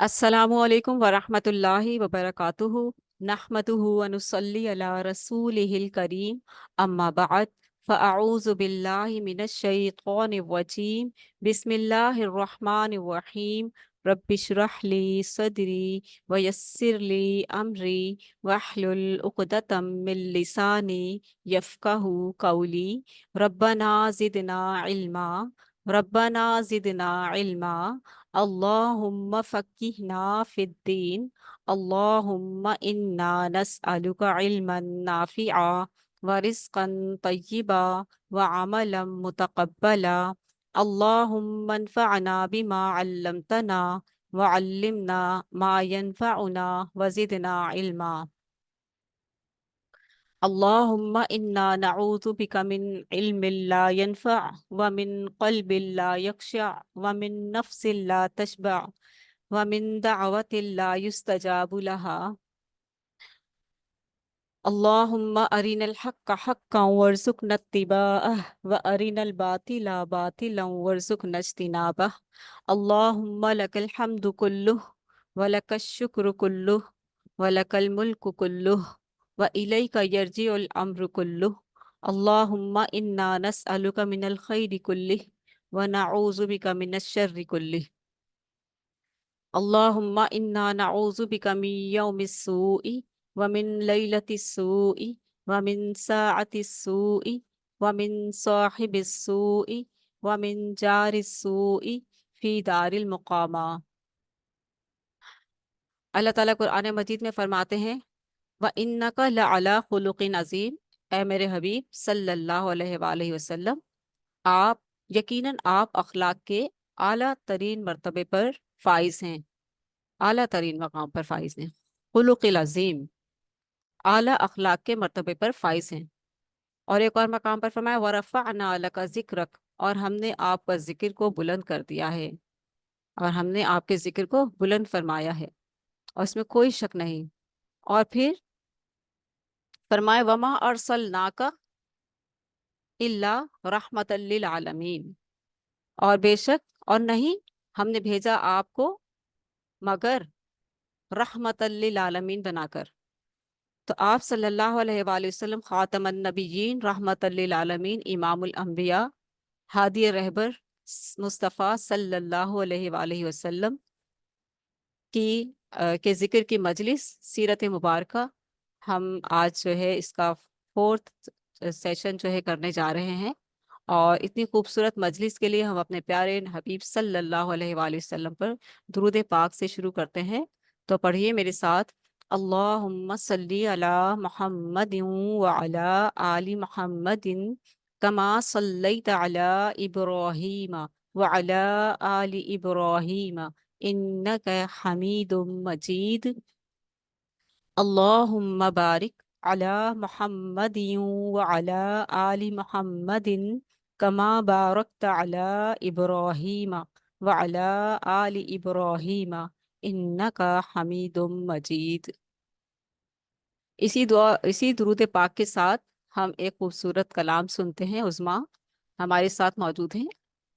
अस्सलामु अलैकुम वरहमतुल्लाहि वबरकातुहु नहमदुहु व नुसल्ली अला रसूलिहिल करीम अम्मा बअद फ़अऊज़ु बिल्लाहि मिनश शैतानिर रजीम बिस्मिल्लाहिर रहमानिर रहीम रब्बिश्रह ली सदरी व यस्सिर ली अमरी वहलुल उक़दतम मिन लिसानी यफ़क़हू क़ौली रब्बना ज़िदना इल्मा रब्बना ज़िदना इल्मा अल्लाहुम्मा फ़क्किहना फ़िद्दीन अल्लाहुम्मा इन्ना नस्अलुका इल्मन नाफ़िआ व रिज़्क़न तय्यिबा व अमलन मुतक़ब्बला अल्लाहुम्मा अन्फ़अना बिमा अल्लमतना व अल्लिमना मा यनफ़अुना व ज़िदना इल्मा अल्लाहुम्मा इन्ना नऊज़ु बिका मिन इल्मिन ला यनफ़अ व मिन क़ल्बिन ला यख़शअ व मिन नफ़्सिन ला तशबअ व मिन दअवतिन ला युस्तजाबु लहा अल्लाहुम्मा अरिनल हक्का हक्कन वरज़ुक़ना इत्तिबाअह व अरिनल बातिला बातिलन वरज़ुक़ना इज्तिनाबह अल्लाहुम्मा लकल हम्दु कुल्लुह व लकश शुक्र कुल्लुह व लकल मुल्कु कुल्लुह व इलैका यर्जिउल अम्रु कुल्लुह अल्लाहुम्मा इन्ना नस्अलुका मिनल खैरि कुल्लिह व नऊज़ु बिका मिनश शर्रि कुल्लिह अल्लाहुम्मा इन्ना नऊज़ु बिका मिन यौमिस सूइ व मिन लैलतिस सूइ व मिन साअतिस सूइ व मिन साहिबिस सूइ व मिन जारिस सूइ फी दारिल मुकामा। अल्लाह ताला कुरान मजीद में फरमाते हैं व इन्नका लअला खुलुक़िन अज़ीम, ऐ मेरे हबीब सल्लल्लाहु अलैहि वसल्लम, आप यकीनन आप अखलाक के आला तरीन मर्तबे पर फाइज हैं, आला तरीन मकाम पर फाइज हैं। खुलुक़िल अज़ीम, आला अखलाक के मर्तबे पर फाइज हैं। और एक और मकाम पर फरमाया वरफ़अना लका ज़िक्रक, और हमने आपका जिक्र को बुलंद कर दिया है, और हमने आपके जिक्र को बुलंद फरमाया है, और इसमें कोई शक नहीं। और फिर फरमाए वमा अरसलनाका इल्ला रहमतल लिल आलमीन, और बेशक और नहीं हमने भेजा आपको मगर रहमतल लिल आलमीन बनाकर। तो आप सल्लल्लाहु अलैहि वसल्लम खातमन नबिय्यीन रहमतल लिल आलमीन इमामुल अंबिया हादी रहबर मुस्तफ़ा सल्लल्लाहु अलैहि वसल्लम की के ज़िक्र की मजलिस सीरत मुबारका हम आज जो है इसका फोर्थ सेशन जो है करने जा रहे हैं। और इतनी खूबसूरत मजलिस के लिए हम अपने प्यारे हबीब सल्लल्लाहु अलैहि वसल्लम पर दुरूद पाक से शुरू करते हैं। तो पढ़िए मेरे साथ अल्लाहुम्मा सल्ली अला मुहम्मदिन व अला आलि मुहम्मदिन कमा सल्लैत अला इब्राहीम व अला आलि इब्राहीम इन्नका हमीदुम मजीद अल्लाहुम्मा बारिक अला मुहम्मदिन व अला आलि मुहम्मदिन कमा बारकत अला इब्राहीम व अला आलि इब्राहीम इन्नका हमीदुम मजीद। इसी दुआ इसी दुरूद पाक के साथ हम एक खूबसूरत कलाम सुनते हैं। उज़्मा हमारे साथ मौजूद हैं।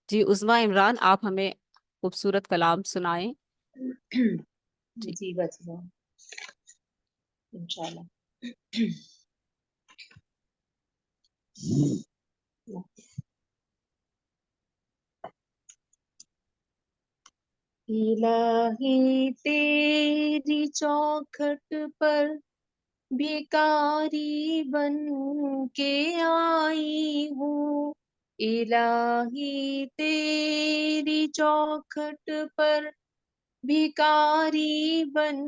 जी उज़्मा इमरान, आप हमें खूबसूरत कलाम सुनाएं। जी जी बच्चा इंशाल्लाह। इलाही तेरी चौखट पर भिकारी बन के आई हूँ। इलाही तेरी चौखट पर भिकारी बन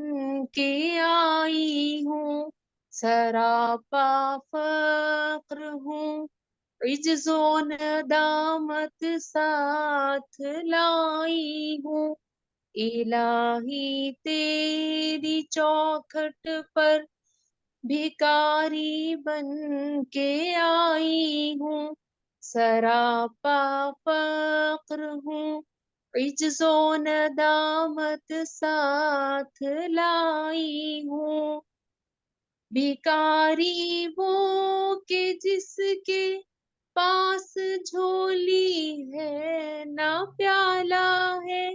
के आई हूँ। सरापा फक्र हूँ, इज्जो नदामत साथ लाई हूँ। इलाही तेरी चौखट पर भिकारी बन के आई हूँ। सरापा फक्र हूँ, इज्जो नदामत साथ लाई हूँ। भिकारी वो के जिसके पास झोली है ना प्याला है,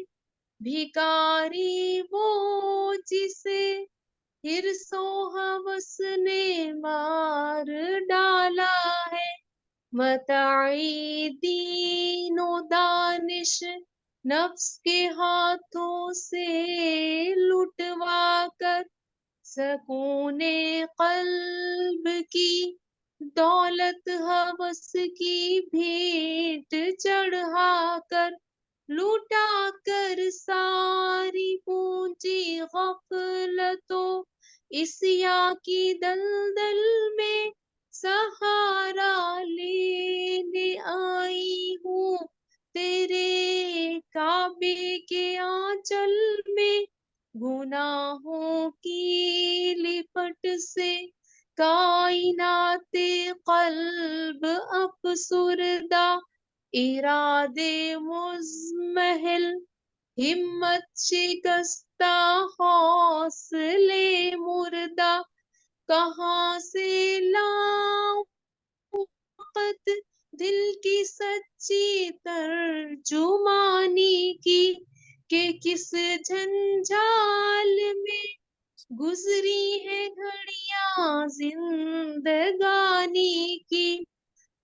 भिखारी वो जिसे हिर्सो हवस ने मार डाला है, मताई दीनो दानिश नफ्स के हाथों से लुटवा कर, सकूने कल्ब की दौलत हवस की भेंट चढ़ा कर, लुटा कर सारी पूंजी गफलतों इसिया की दलदल में सहारा लेने आई हूँ, तेरे काबे के आंचल में गुनाहों की लिपट से कायनाते कल्ब अफसुरदा, इरादे मुज़महिल हिम्मत शिकस्ता हौसले मुर्दा, कहाँ से लाऊं ताकत दिल की सच्ची तर्जुमानी की, कि किस झंझाल में गुजरी है घड़ियां जिंदगानी की।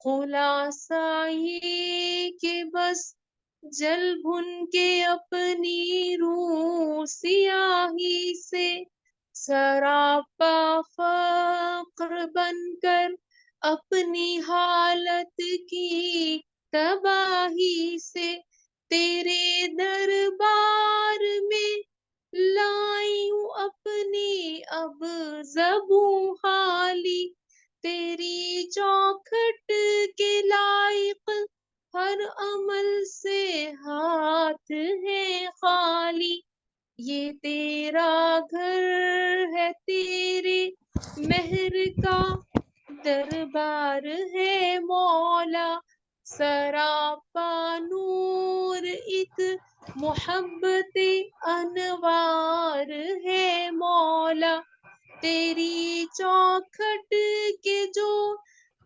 खुलासा ये कि बस जल भुन के अपनी रूह सियाही से, सरापा फक्र बनकर अपनी हालत की तबाही से, तेरे दरबार में लाई हूँ अपनी अब ज़बू हाली, तेरी चौखट के लायक हर अमल से हाथ है खाली, ये तेरा घर है तेरे मेहर का दरबार है मौला, सरापा नूर एक मोहब्बत अनवार है मौला, तेरी चौखट के जो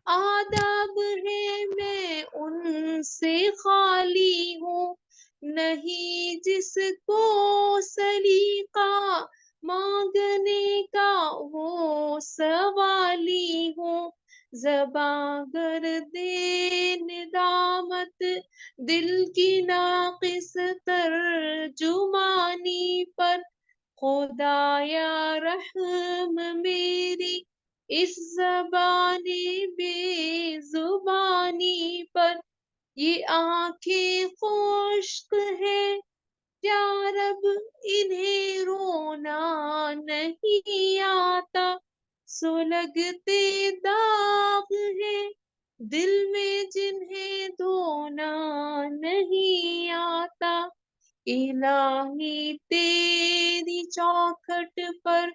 आदाब है मैं उनसे खाली हूँ, नहीं जिसको सलीका मांगने का वो सवाली हूँ, ज़बां गर दे निदामत दिल की नाकिस तर्जुमानी पर, खुदाया रहम मेरी इस ज़बाने बेज़ुबानी पर, ये आंखें खुश्क है या रब इन्हें रोना नहीं आता, सुलगते दाग है दिल में जिन्हें धोना नहीं आता, इलाही तेरी चौखट पर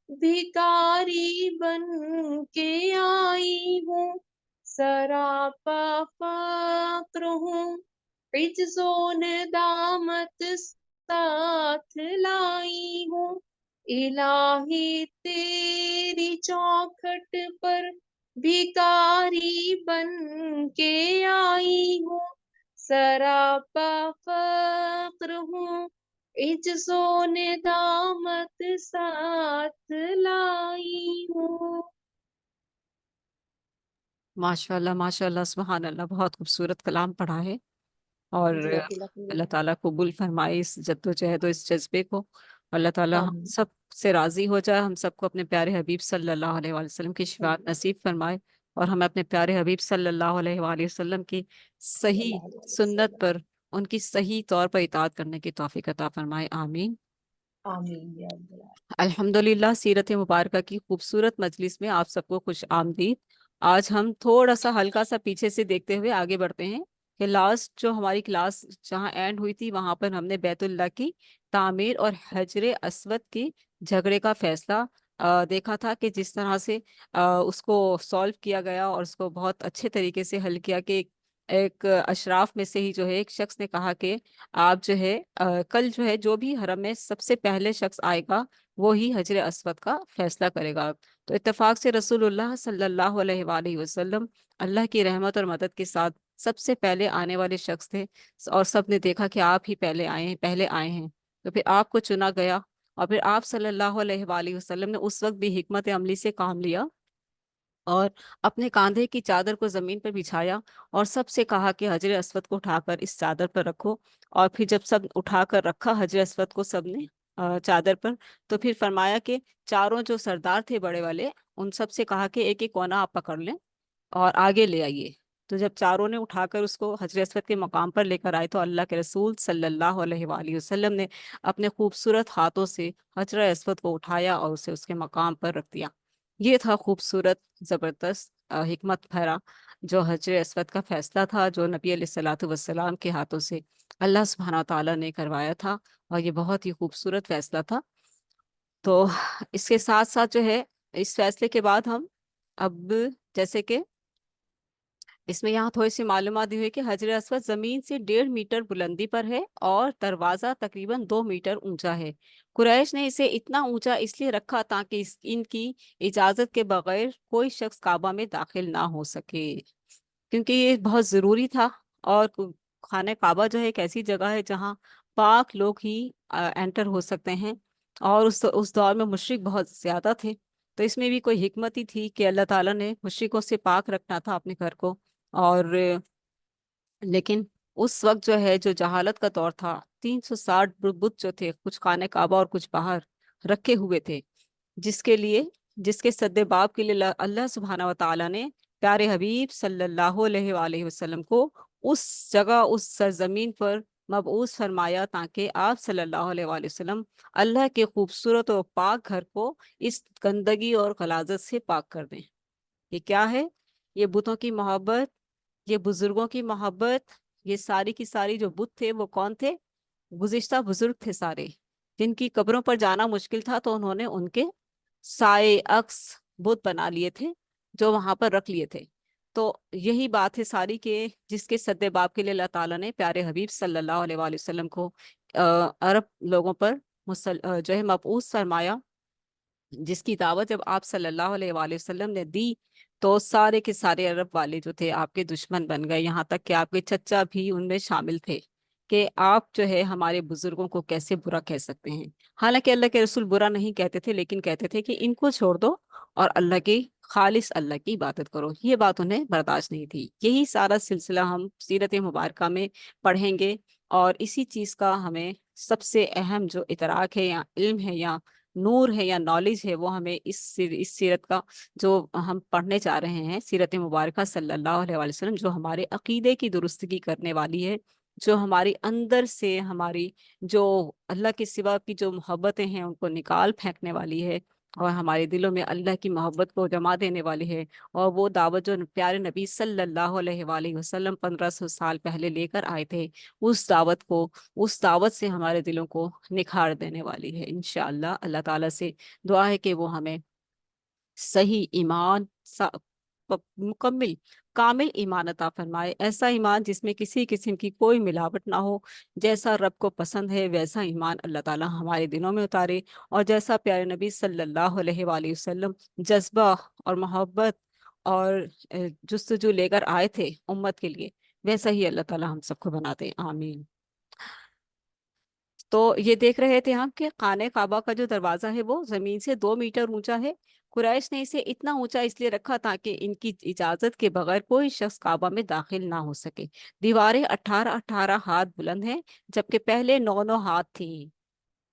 भिखारी बन के आई हूँ, सरापा फक्र हूँ, इज्जो नदामत साथ लाई हूँ, इलाही तेरी चौखट पर भिखारी बन के आई हूँ, सरापा फक्र हूँ, इज्जो नदामत साथ लाई हूँ। माशाल्लाह माशाल्लाह सुभान अल्लाह, बहुत खूबसूरत कलाम पढ़ा है। और अल्लाह जज़ाकल्लाह ताला कबूल फरमाए इस जद्दोजहद और इस जज्बे को। अल्लाह ताला हम आमीन सब से राजी हो जाए, हम सबको अपने प्यारे हबीब सल्लल्लाहु अलैहि वसल्लम की शफाअत नसीब फरमाए, और हमें अपने प्यारे हबीब सल्लल्लाहु अलैहि वसल्लम की सही सल्लल्लाहु अलैहि सुन्नत वसल्लम। पर, उनकी सही तौर पर इताअत करने की तौफीक अता फरमाए, आमीन। आमीन या रब्बल आलमीन। अल्हम्दुलिल्लाह, सीरत मुबारका की खूबसूरत मजलिस में आप सबको खुश आमदीद। आज हम थोड़ा सा हल्का सा पीछे से देखते हुए आगे बढ़ते हैं कि लास्ट जो हमारी क्लास जहाँ एंड हुई थी, वहां पर हमने बैतुल्लाह की तामीर और हजरे अस्वद के झगड़े का फैसला देखा था, कि जिस तरह से उसको सॉल्व किया गया और उसको बहुत अच्छे तरीके से हल किया, कि एक अशराफ में से ही जो है एक शख्स ने कहा कि आप जो है कल जो है जो भी हरम में सबसे पहले शख्स आएगा वो ही हजर अस्वद का फैसला करेगा। तो इत्तेफाक से रसूलुल्लाह सल्लल्लाहु अलैहि वसल्लम अल्लाह की रहमत और मदद के साथ सबसे पहले आने वाले शख्स थे, और सब ने देखा कि आप ही पहले आए हैं, पहले आए हैं। तो फिर आपको चुना गया, और फिर आप सल्लल्लाहु अलैहि वसल्लम ने उस वक्त भी हिकमत अमली से काम लिया और अपने कांधे की चादर को जमीन पर बिछाया और सबसे कहा कि हजर अस्वद को उठाकर इस चादर पर रखो। और फिर जब सब उठाकर रखा हजर अस्वद को सबने चादर पर, तो फिर फरमाया कि चारों जो सरदार थे बड़े वाले, उन सब से कहा कि एक एक कोना आप पकड़ लें और आगे ले आइए। तो जब चारों ने उठाकर उसको हजर अस्वद के मकाम पर लेकर आए, तो अल्लाह के रसूल सल्लल्लाहु अलैहि वसल्लम ने अपने खूबसूरत हाथों से हजर अस्वद को उठाया और उसे उसके मकाम पर रख दिया। ये था खूबसूरत ज़बरदस्त हिकमत भरा जो हजर अस्वद का फैसला था, जो नबी अलैहिस्सलातु वस्सलाम के हाथों से अल्लाह सुब्हाना ताला ने करवाया था, और ये बहुत ही खूबसूरत फैसला था। तो इसके साथ साथ जो है, इस फैसले के बाद हम अब, जैसे कि इसमें यहाँ थोड़ी सी मालूमात दी हुई कि हजर अस्वद जमीन से 1.5 मीटर बुलंदी पर है और दरवाजा तकरीबन 2 मीटर ऊंचा है। कुरैश ने इसे इतना ऊंचा इसलिए रखा ताकि इनकी इजाजत के बगैर कोई शख्स काबा में दाखिल ना हो सके, क्योंकि ये बहुत ज़रूरी था। और खाने काबा जो है एक ऐसी जगह है जहाँ पाक लोग ही एंटर हो सकते हैं, और उस दौर में मुशरिक बहुत ज़्यादा थे। तो इसमें भी कोई हिकमत ही थी कि अल्लाह ताला ने मुशरिकों से पाक रखना था अपने घर को। और लेकिन उस वक्त जो है, जो जहालत का दौर था, 360 बुत जो थे, कुछ खाने काबा और कुछ बाहर रखे हुए थे, जिसके लिए, जिसके सद्देबाब के लिए अल्लाह सुब्हाना व तआला ने प्यारे हबीब सल्लल्लाहु अलैहि वसल्लम को उस जगह, उस सरजमीन पर मबऊस फरमाया, ताकि आप सल्लल्लाहु अलैहि वसल्लम अल्लाह के खूबसूरत और पाक घर को इस गंदगी और गलाजत से पाक कर दें। ये क्या है? ये बुतों की मोहब्बत, ये बुजुर्गों की मोहब्बत। ये सारी की सारी जो बुत थे वो कौन थे? गुज़िश्ता बुजुर्ग थे सारे, जिनकी कब्रों पर जाना मुश्किल था, तो उन्होंने उनके साए अक्स बुत बना लिए थे, जो वहां पर रख लिए थे। तो यही बात है सारी के, जिसके सद्देबाब के लिए अल्लाह ताला ने प्यारे हबीब सल्लल्लाहु अलैहि वसल्लम को अरब लोगों पर जो है मबऊस फरमाया, जिसकी दावत जब आप सल्लल्लाहु अलैहि वसल्लम ने दी, तो सारे के सारे अरब वाले जो थे आपके दुश्मन बन गए, यहाँ तक कि आपके चचा भी उनमें शामिल थे, कि आप जो है हमारे बुजुर्गों को कैसे बुरा कह सकते हैं। हालांकि अल्लाह के रसूल बुरा नहीं कहते थे, लेकिन कहते थे कि इनको छोड़ दो और अल्लाह की, खालिस अल्लाह की इबादत करो। ये बात उन्हें बर्दाश्त नहीं थी। यही सारा सिलसिला हम सीरत मुबारका में पढ़ेंगे, और इसी चीज़ का हमें सबसे अहम जो इतराक है या इल्म है या नूर है या नॉलेज है, वो हमें इस सीरत का, जो हम पढ़ने जा रहे हैं, सीरत मुबारका सल्लल्लाहु अलैहि वसल्लम, जो हमारे अकीदे की दुरुस्तगी करने वाली है, जो हमारी अंदर से हमारी, जो अल्लाह के सिवा की जो मोहब्बतें हैं उनको निकाल फेंकने वाली है, और हमारे दिलों में अल्लाह की मोहब्बत को जमा देने वाली है। और वो दावत जो प्यारे नबी सल्लल्लाहु अलैहि वसल्लम 1500 साल पहले लेकर आए थे, उस दावत को, उस दावत से हमारे दिलों को निखार देने वाली है इंशाअल्लाह। अल्लाह ताला से दुआ है कि वो हमें सही ईमान, मुकम्मिल कामिल ईमान अता फरमाए, ऐसा ईमान जिसमें किसी किस्म की कोई मिलावट ना हो। जैसा रब को पसंद है वैसा ईमान अल्लाह ताला हमारे दिलों में उतारे, और जैसा प्यारे नबी सल्लल्लाहु अलैहि वसल्लम जज्बा और मोहब्बत और जुस्तजू लेकर आए थे उम्मत के लिए, वैसा ही अल्लाह ताला हम सबको बना दे, आमीन। तो ये देख रहे थे हम कि खाने काबा का जो दरवाजा है वो जमीन से 2 मीटर ऊंचा है। कुरैश ने इसे इतना ऊंचा इसलिए रखा ताकि इनकी इजाजत के बगैर कोई शख्स काबा में दाखिल ना हो सके। दीवारें 18-18 हाथ बुलंद हैं, जबकि पहले 9-9 हाथ थीं।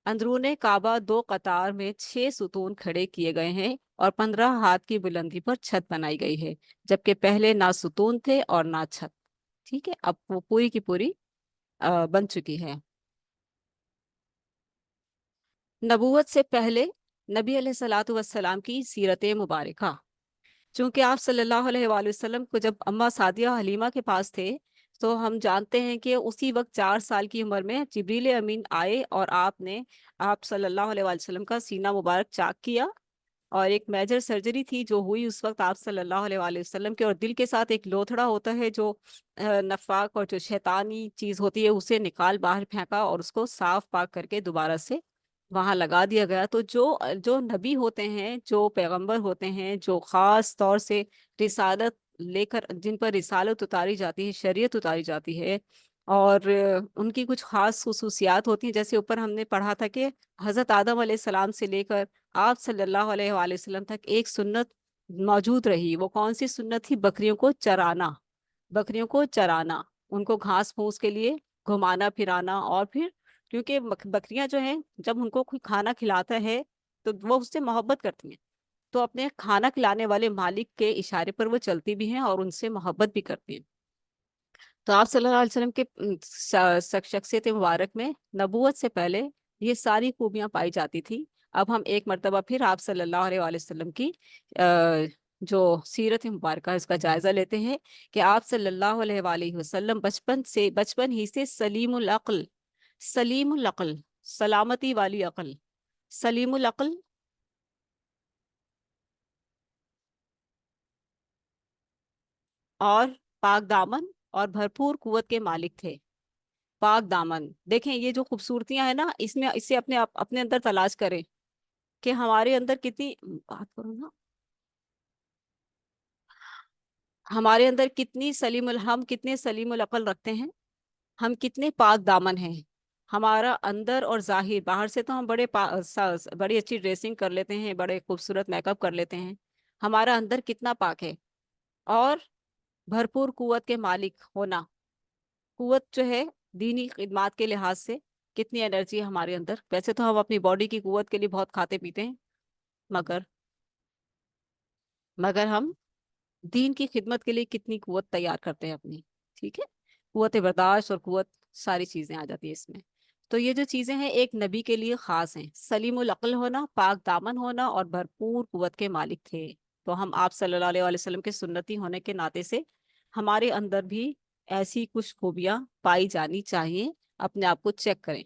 अंदरूने काबा 2 कतार में 6 सुतून खड़े किए गए हैं, और 15 हाथ की बुलंदी पर छत बनाई गई है, जबकि पहले ना सुतून थे और ना छत। ठीक है, अब वो पूरी की पूरी बन चुकी है। नबूवत से पहले नबी अलैहिस्सलातु वस्सलाम की सीरत मुबारका। चूंकि आप सल्लल्लाहु अलैहि वसल्लम को जब अम्मा सादिया हलीमा के पास थे, तो हम जानते हैं कि उसी वक्त 4 साल की उम्र में जिब्रील अमीन आए, और आपने, आप सल्लल्लाहु अलैहि वसल्लम का सीना मुबारक चाक किया, और एक मेजर सर्जरी थी जो हुई उस वक्त आप सल्लल्लाहु अलैहि वसल्लम के, और दिल के साथ एक लोथड़ा होता है जो नफाक और जो शैतानी चीज होती है, उसे निकाल बाहर फेंका और उसको साफ पाक करके दोबारा से वहां लगा दिया गया। तो जो जो नबी होते हैं, जो पैगंबर होते हैं, जो खास तौर से रिसालत लेकर, जिन पर रिसालत उतारी जाती है, शरीयत उतारी जाती है, اور उनकी कुछ खास खसूसियात होती हैं, जैसे ऊपर हमने पढ़ा था कि हज़रत आदम अलैहिस्सलाम से लेकर आप सल्लल्लाहु अलैहि वसल्लम तक एक सुन्नत मौजूद रही। वो कौन सी सुन्नत थी? बकरियों को चराना। बकरियों को चराना, उनको घास फूस के लिए घुमाना फिराना। और फिर क्योंकि बकरियां जो हैं, जब उनको कोई खाना खिलाता है तो वो उससे मोहब्बत करती हैं, तो अपने खाना खिलाने वाले मालिक के इशारे पर वो चलती भी हैं और उनसे मोहब्बत भी करती हैं। तो आप सल्लल्लाहु अलैहि वसल्लम के शख्सियत मुबारक में नबूवत से पहले ये सारी खूबियां पाई जाती थी। अब हम एक मर्तबा फिर आप सल्लल्लाहु अलैहि वसल्लम की जो सीरत मुबारक है इसका जायजा लेते हैं कि आप सल्लल्लाहु अलैहि वसल्लम बचपन ही से सलीमुल अक्ल, सलीमुल अक्ल, सलामती वाली अक्ल, सलीमुल अक्ल और पाक दामन और भरपूर कुव्वत के मालिक थे। पाक दामन, देखें ये जो खूबसूरतियां हैं ना, इसमें इससे अपने अंदर तलाश करें कि हमारे अंदर कितनी, बात करो ना, हमारे अंदर कितनी हम कितने सलीमुल अकल रखते हैं, हम कितने पाक दामन हैं। हमारा अंदर और जाहिर, बाहर से तो हम बड़ी अच्छी ड्रेसिंग कर लेते हैं, बड़े खूबसूरत मेकअप कर लेते हैं, हमारा अंदर कितना पाक है। और भरपूर कुव्वत के मालिक होना, कुव्वत जो है दीनी खिदमात के लिहाज से कितनी एनर्जी है हमारे अंदर। वैसे तो हम अपनी बॉडी की कुव्वत के लिए बहुत खाते पीते हैं, मगर मगर हम दीन की खिदमत के लिए कितनी कुव्वत तैयार करते हैं अपनी। ठीक है, कुव्वत बर्दाश्त और कुव्वत, सारी चीजें आ जाती है इसमें। तो ये जो चीजें हैं एक नबी के लिए खास हैं, सलीमुल अक्ल होना, पाक दामन होना और भरपूर कुव्वत के मालिक थे। तो हम आप सल्लल्लाहु अलैहि वसल्लम के सुन्नती होने के नाते से हमारे अंदर भी ऐसी कुछ खूबियां पाई जानी चाहिए। अपने आप को चेक करें।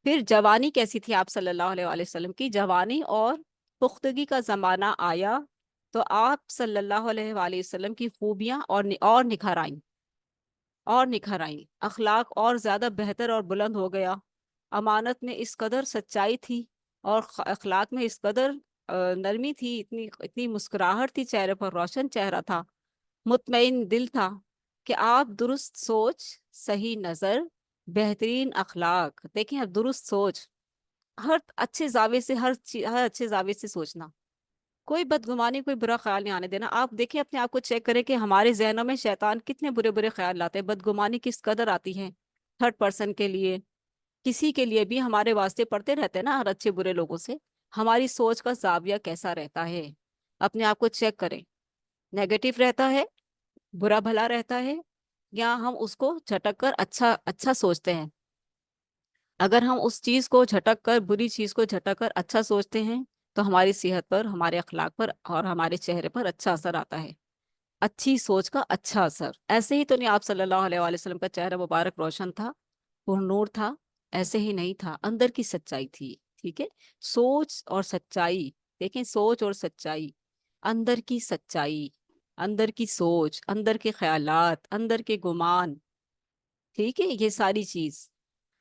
फिर जवानी कैसी थी आप सल्लल्लाहु अलैहि वसल्लम की? जवानी और पुख्तगी का ज़माना आया तो आप सल्लल्लाहु अलैहि वसल्लम की खूबियाँ और निखर आईं, और निखर आईं। अखलाक और ज़्यादा बेहतर और बुलंद हो गया। अमानत में इस कदर सच्चाई थी और अखलाक में इस कदर नरमी थी, इतनी इतनी मुस्कुराहट थी चेहरे पर, रोशन चेहरा था, मुतमईन दिल था कि आप दुरुस्त सोच, सही नज़र, बेहतरीन अखलाक। देखें, अब दुरुस्त सोच, हर अच्छे जावे से, हर अच्छे जावे से सोचना, कोई बदगुमानी, कोई बुरा ख्याल नहीं आने देना। आप देखिए, अपने आप को चेक करें कि हमारे जहनों में शैतान कितने बुरे बुरे ख्याल लाते हैं, बदगुमानी किस कदर आती है थर्ड पर्सन के लिए, किसी के लिए भी हमारे वास्ते पड़ते रहते हैं ना, हर अच्छे बुरे लोगों से। हमारी सोच का जाविया कैसा रहता है? अपने आप को चेक करें। नेगेटिव रहता है, बुरा भला रहता है, या हम उसको झटक कर अच्छा अच्छा सोचते हैं? अगर हम उस चीज को झटक कर, बुरी चीज को झटक कर अच्छा सोचते हैं, तो हमारी सेहत पर, हमारे अखलाक पर और हमारे चेहरे पर अच्छा असर आता है। अच्छी सोच का अच्छा असर। ऐसे ही तो नहीं आप सल्लल्लाहु अलैहि वसल्लम का चेहरा मुबारक रोशन था, पुरनूर था? ऐसे ही नहीं था, अंदर की सच्चाई थी। ठीक है, सोच और सच्चाई, देखें, सोच और सच्चाई, अंदर की सच्चाई, अंदर की सोच, अंदर के ख्यालात, अंदर के गुमान। ठीक है, ये सारी चीज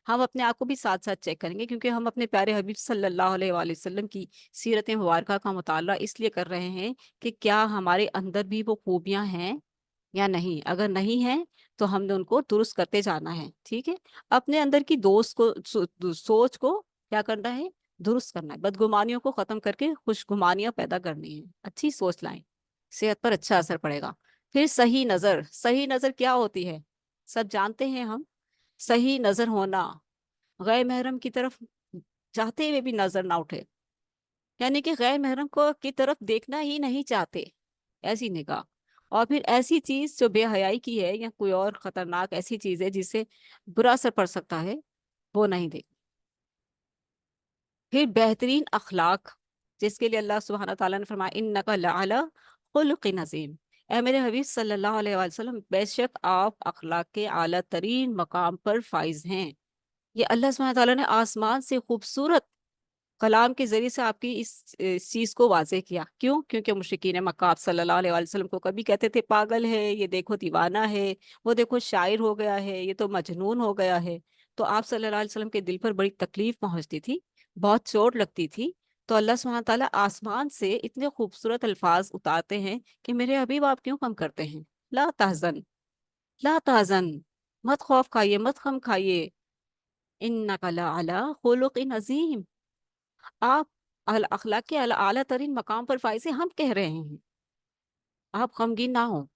हम अपने आप को भी साथ साथ चेक करेंगे, क्योंकि हम अपने प्यारे हबीब सल्लल्लाहु अलैहि वसल्लम की सीरत मुबारक का मुताला इसलिए कर रहे हैं कि क्या हमारे अंदर भी वो खूबियां हैं या नहीं। अगर नहीं है तो हमने उनको दुरुस्त करते जाना है। ठीक है, अपने अंदर की सोच को क्या करना है? दुरुस्त करना है। बदगुमानियों को खत्म करके खुशगुमानियां पैदा करनी है। अच्छी सोच लाएं, सेहत पर अच्छा असर पड़ेगा। फिर सही नजर, सही नजर क्या होती है? सब जानते हैं हम। सही नजर होना, गैर महरम की तरफ चाहते हुए भी नजर ना उठे, यानी कि गैर महरम को की तरफ देखना ही नहीं चाहते, ऐसी निगाह। और फिर ऐसी चीज जो बेहयाई की है या कोई और खतरनाक ऐसी चीज है जिससे बुरा असर पड़ सकता है, वो नहीं देख। फिर बेहतरीन अखलाक, जिसके लिए अल्लाह सुब्हानहू तआला ने फरमाया इन्नका लअला खुलुक़िन अज़ीम। ए मेरे हबीब सल्लल्लाहु अलैहि वसल्लम, बेशक आप अखलाक के आला तरीन मकाम पर फाइज हैं। ये अल्लाह सुब्हानहू तआला ने आसमान से खूबसूरत कलाम के जरिए से आपकी इस चीज को वाजे किया। क्यों? क्योंकि मुशरिकीन मक्का आप सल्लल्लाहु अलैहि वसल्लम को कभी कहते थे पागल है, ये देखो दीवाना है, वो देखो शायर हो गया है, ये तो मजनून हो गया है। तो आप सल्लल्लाहु अलैहि वसल्लम के दिल पर बड़ी तकलीफ पहुंचती थी, बहुत चोट लगती थी। तो अल्लाह सुब्हानहू तआला आसमान से इतने खूबसूरत अल्फाज उतारते हैं कि मेरे हबीब आप क्यों कम करते हैं? ला तहजन, ला तहजन, मत खौफ खाइए, मत गम खाइए। इन्नका लअला खुलुक़िन अज़ीम। आप अल अखलाक के आला तरीन मकाम पर फाइज हम कह रहे हैं, आप गमगीन ना हो,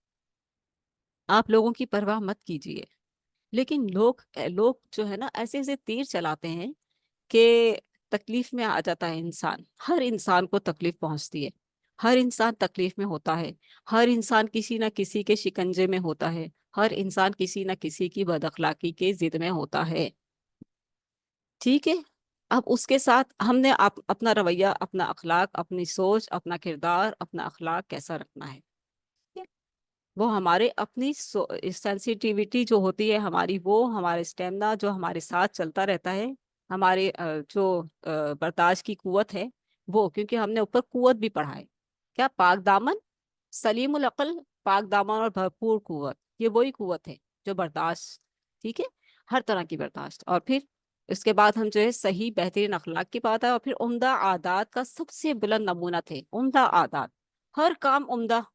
आप लोगों की परवाह मत कीजिए। लेकिन लोग जो है ना ऐसे ऐसे तीर चलाते हैं कि तकलीफ में आ जाता है इंसान। हर इंसान को तकलीफ पहुंचती है, हर इंसान तकलीफ में होता है, हर इंसान किसी ना किसी के शिकंजे में होता है, हर इंसान किसी ना किसी की बदअखलाकी के जिद में होता है। ठीक है। अब उसके साथ हमने अपना रवैया, अपना अखलाक, अपनी सोच, अपना किरदार, अपना अखलाक कैसा रखना है, वो हमारे अपनी सेंसिटिविटी जो होती है हमारी, वो हमारे स्टेमिना जो हमारे साथ चलता रहता है, हमारे जो बर्दाश्त की कुवत है वो, क्योंकि हमने ऊपर कुवत भी पढ़ा है। क्या? पाक दामन, सलीमुल अक्ल, पाक दामन और भरपूर कुवत, ये वही कुवत है जो बर्दाश्त, ठीक है, हर तरह की बर्दाश्त। और फिर उसके बाद हम जो है सही बेहतरीन अखलाक की बात है, और फिर उम्दा आदात का सबसे बुलंद नमूना थे उम्दा आदात। हर काम उम्दा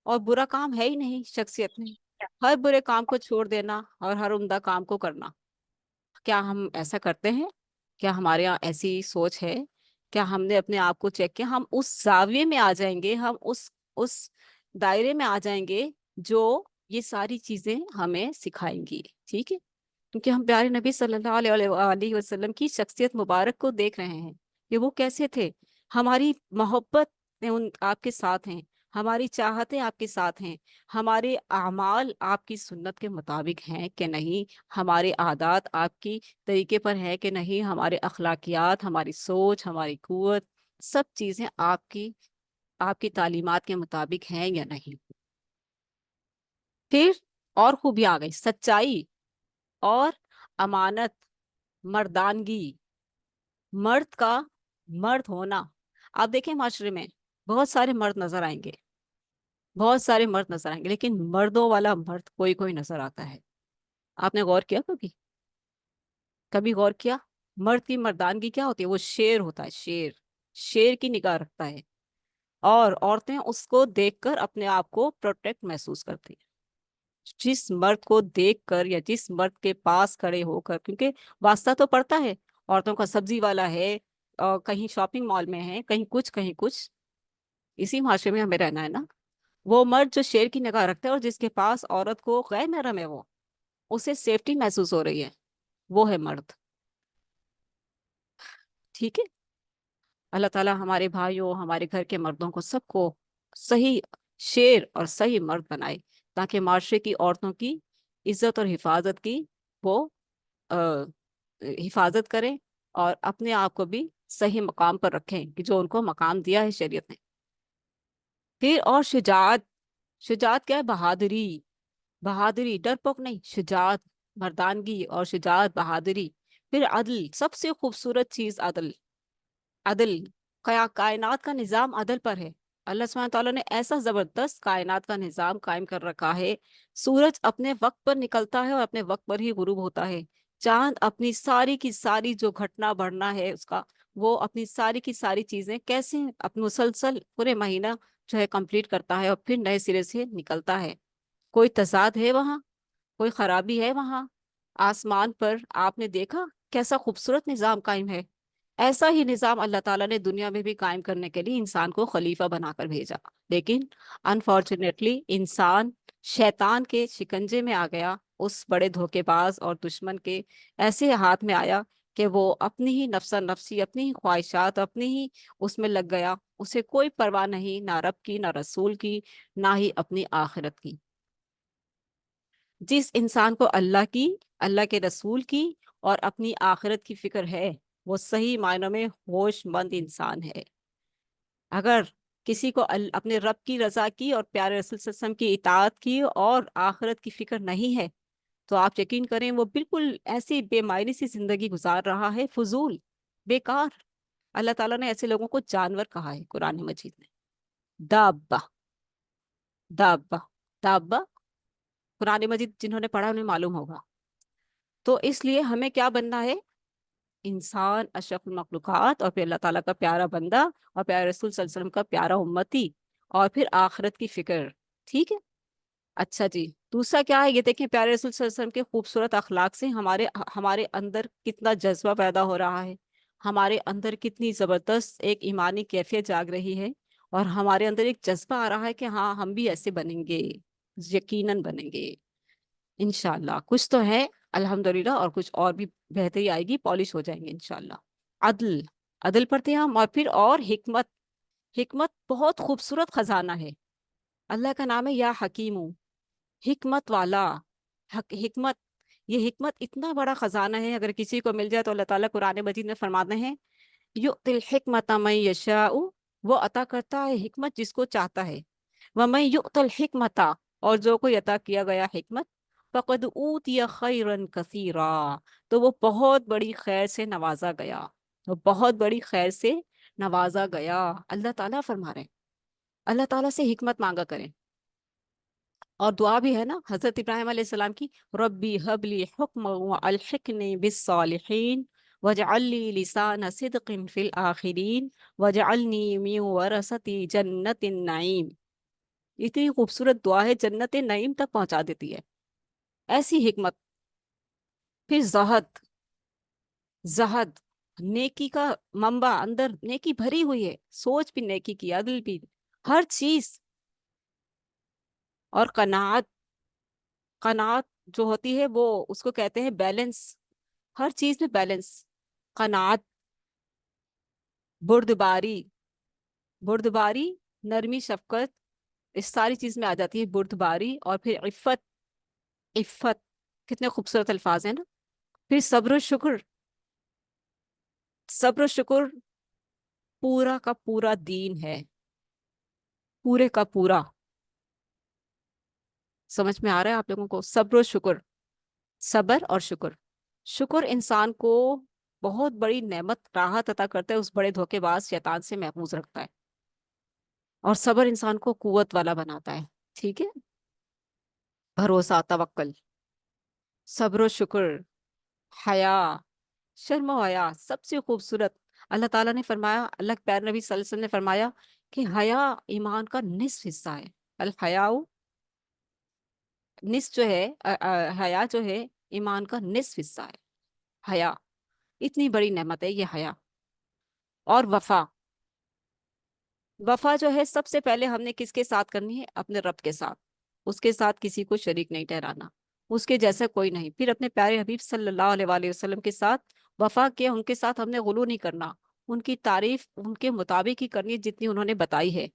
और बुरा काम है ही नहीं शख्सियत में। हर बुरे काम को छोड़ देना और हर उम्दा काम को करना। क्या हम ऐसा करते हैं? क्या हमारे यहाँ ऐसी सोच है? क्या हमने अपने आप को चेक किया? हम उस जाविये में आ जाएंगे, हम उस दायरे में आ जाएंगे जो ये सारी चीजें हमें सिखाएंगी। ठीक है, क्योंकि हम प्यारे नबी सल्लल्लाहु अलैहि वसल्लम की शख्सियत मुबारक को देख रहे हैं कि वो कैसे थे। हमारी मोहब्बत उन आपके साथ हैं, हमारी चाहतें आपके साथ हैं, हमारे अमाल आपकी सुन्नत के मुताबिक हैं कि नहीं, हमारे आदात आपकी तरीके पर है कि नहीं, हमारे अखलाकियात, हमारी सोच, हमारी कुव्वत, सब चीज़ें आपकी आपकी तालीमात के मुताबिक हैं या नहीं। फिर और खूबी आ गई, सच्चाई और अमानत, मर्दानगी, मर्द का मर्द होना। आप देखें माशरे में बहुत सारे मर्द नजर आएंगे, बहुत सारे मर्द नजर आएंगे, लेकिन मर्दों वाला मर्द कोई कोई नजर आता है। आपने गौर किया कभी? कभी गौर किया? मर्द की मर्दानगी क्या होती है? वो शेर होता है, शेर, शेर की निगाह रखता है, और औरतें उसको देखकर अपने आप को प्रोटेक्ट महसूस करती हैं। जिस मर्द को देखकर या जिस मर्द के पास खड़े होकर, क्योंकि वास्ता तो पड़ता है, औरतों का सब्जी वाला है, कहीं शॉपिंग मॉल में है, कहीं कुछ कहीं कुछ, इसी माशरे में हमें रहना है ना। वो मर्द जो शेर की निगाह रखता है और जिसके पास औरत को गैर महरम है, वो उसे सेफ्टी महसूस हो रही है, वो है मर्द। ठीक है। अल्लाह ताला हमारे भाइयों, हमारे घर के मर्दों को सबको सही शेर और सही मर्द बनाए, ताकि माशरे की औरतों की इज्जत और हिफाजत की वो आ, हिफाजत करें, और अपने आप को भी सही मकाम पर रखें कि जो उनको मकाम दिया है शरीयत ने। फिर और शुजात, शुजात क्या है? बहादुरी, बहादुरी, डरपोक नहीं, शुजात, मर्दानगी और शुजात, बहादुरी। फिर अदल, सबसे खूबसूरत चीज अदल, अदल। कायनात का निजाम अदल पर है। अल्लाह सुब्हानहू तआला ने ऐसा जबरदस्त कायनात का निजाम कायम कर रखा है। सूरज अपने वक्त पर निकलता है और अपने वक्त पर ही गुरूब होता है। चांद अपनी सारी की सारी जो घटना बढ़ना है उसका, वो अपनी सारी की सारी चीजें कैसे अपने मुसलसल पूरे महीना जो है कंप्लीट करता है और फिर नए सिरे से निकलता है। कोई तजाद है वहाँ? कोई खराबी है वहाँ? आसमान पर आपने देखा कैसा खूबसूरत निजाम कायम है। ऐसा ही निजाम अल्लाह ताला ने दुनिया में भी कायम करने के लिए इंसान को खलीफा बनाकर भेजा। लेकिन अनफॉर्चुनेटली इंसान शैतान के शिकंजे में आ गया, उस बड़े धोखेबाज और दुश्मन के ऐसे हाथ में आया कि वो अपनी ही नफ्सा नफ्सी, अपनी ही ख्वाहिशात, अपनी ही उसमें लग गया। उसे कोई परवाह नहीं, ना रब की, ना रसूल की, ना ही अपनी आखिरत की। जिस इंसान को अल्लाह की, अल्लाह के रसूल की और अपनी आखिरत की फिक्र है, वो सही मायनों में होशमंद इंसान है। अगर किसी को अपने रब की रजा की और प्यारे रसूल सल्लल्लाहु अलैहि वसल्लम की इताअत की और आखिरत की फिक्र नहीं है, तो आप यकीन करें वो बिल्कुल ऐसी बेमायनी सी जिंदगी गुजार रहा है, फजूल, बेकार। अल्लाह ताला ने ऐसे लोगों को जानवर कहा है कुरान मजीद में। दाब्बा, दाब्बा, दाब्बा, कुरान मजीद जिन्होंने पढ़ा उन्हें मालूम होगा। तो इसलिए हमें क्या बनना है? इंसान, अशरफुल मखलूकात, और फिर अल्लाह ताला का प्यारा बंदा, और प्यारे रसूल सल्लल्लाहु अलैहि वसल्लम का प्यारा उम्मती, और फिर आखिरत की फिक्र। ठीक है। अच्छा जी। दूसरा क्या है, ये देखें प्यारे रसूल सल्लल्लाहु अलैहि वसल्लम के खूबसूरत अखलाक से हमारे हमारे अंदर कितना जज्बा पैदा हो रहा है, हमारे अंदर कितनी ज़बरदस्त एक ईमानी कैफियत जाग रही है, और हमारे अंदर एक जज्बा आ रहा है कि हाँ हम भी ऐसे बनेंगे, यकीनन बनेंगे इंशाल्लाह। कुछ तो है अल्हम्दुलिल्लाह, और कुछ और भी बेहतरी आएगी, पॉलिश हो जाएंगे इंशाल्लाह। अदल, अदल पढ़ते हैं हम, और फिर और हिकमत। हिकमत बहुत खूबसूरत खजाना है, अल्लाह का नाम है या हकीमू, हिकमत वाला। हिकमत, ये हिकमत इतना बड़ा खजाना है, अगर किसी को मिल जाए तो अल्लाह ताला कुरान मजीद में फरमाते हैं युतिल हिकमत मन यशाउ, वो अता करता है हिकमत जिसको चाहता है। व मैं युतल हिकमता, और जो कोई अता किया गया हिकमत, फ़क़द ऊतिया खैरन कसीरा, तो वो बहुत बड़ी खैर से नवाजा गया, वो बहुत बड़ी खैर से नवाजा गया। अल्लाह ताला फरमा रहे हैं, अल्लाह ताला से हिकमत मांगा करें। और दुआ भी है ना हजरत इब्राहिम अलैहिस्सलाम की, रब्बी हबली हुक्म व अलहिकनी बिस्सालिहीन वजअलनी लिसान सिद्किन फिल आखिरीन वजअलनी मिन वरसती जन्नतिन नईम। इतनी खूबसूरत दुआ है, जन्नत नईम तक पहुंचा देती है, ऐसी हिकमत। फिर जहद, जहद नेकी का मंबा, अंदर नेकी भरी हुई है, सोच भी नेकी की, अदल भी, हर चीज। और कनात, कनात जो होती है वो उसको कहते हैं बैलेंस, हर चीज में बैलेंस। कनात, बुर्दबारी, बुर्दबारी, नरमी शफकत, इस सारी चीज में आ जाती है बुर्दबारी। और फिर इफ़्फ़त, इफ़्फ़त, कितने खूबसूरत अल्फाज हैं ना। फिर सब्र और शुक्र, सब्र और शुक्र पूरा का पूरा दीन है, पूरे का पूरा। समझ में आ रहा है आप लोगों को, सब्र और शुक्र, सबर और शुक्र। शुक्र इंसान को बहुत बड़ी नेमत राहत अता करता है, उस बड़े धोखेबाज शैतान से महफूज रखता है। और सबर इंसान को कुव्वत वाला बनाता है, ठीक है, भरोसा, तवक्कल। सब्र और शुक्र, हया, शर्म और हया सबसे खूबसूरत। अल्लाह ताला ने फरमाया, अल्लाह के प्यारे नबी सल्लल्लाहु अलैहि वसल्लम ने फरमाया कि हया ईमान का निस्फ हिस्सा है। अल हयाउ, निस्फ जो है, हया जो है ईमान का निस्फ हिस्सा है। हया इतनी बड़ी नेमत है ये हया। और वफा, वफा जो है सबसे पहले हमने किसके साथ करनी है, अपने रब के साथ, उसके साथ किसी को शरीक नहीं ठहराना, उसके जैसा कोई नहीं। फिर अपने प्यारे हबीब सल्लल्लाहु अलैहि वसल्लम के साथ वफा किया, उनके साथ हमने गुलू नहीं करना, उनकी तारीफ उनके मुताबिक ही करनी है जितनी उन्होंने बताई है,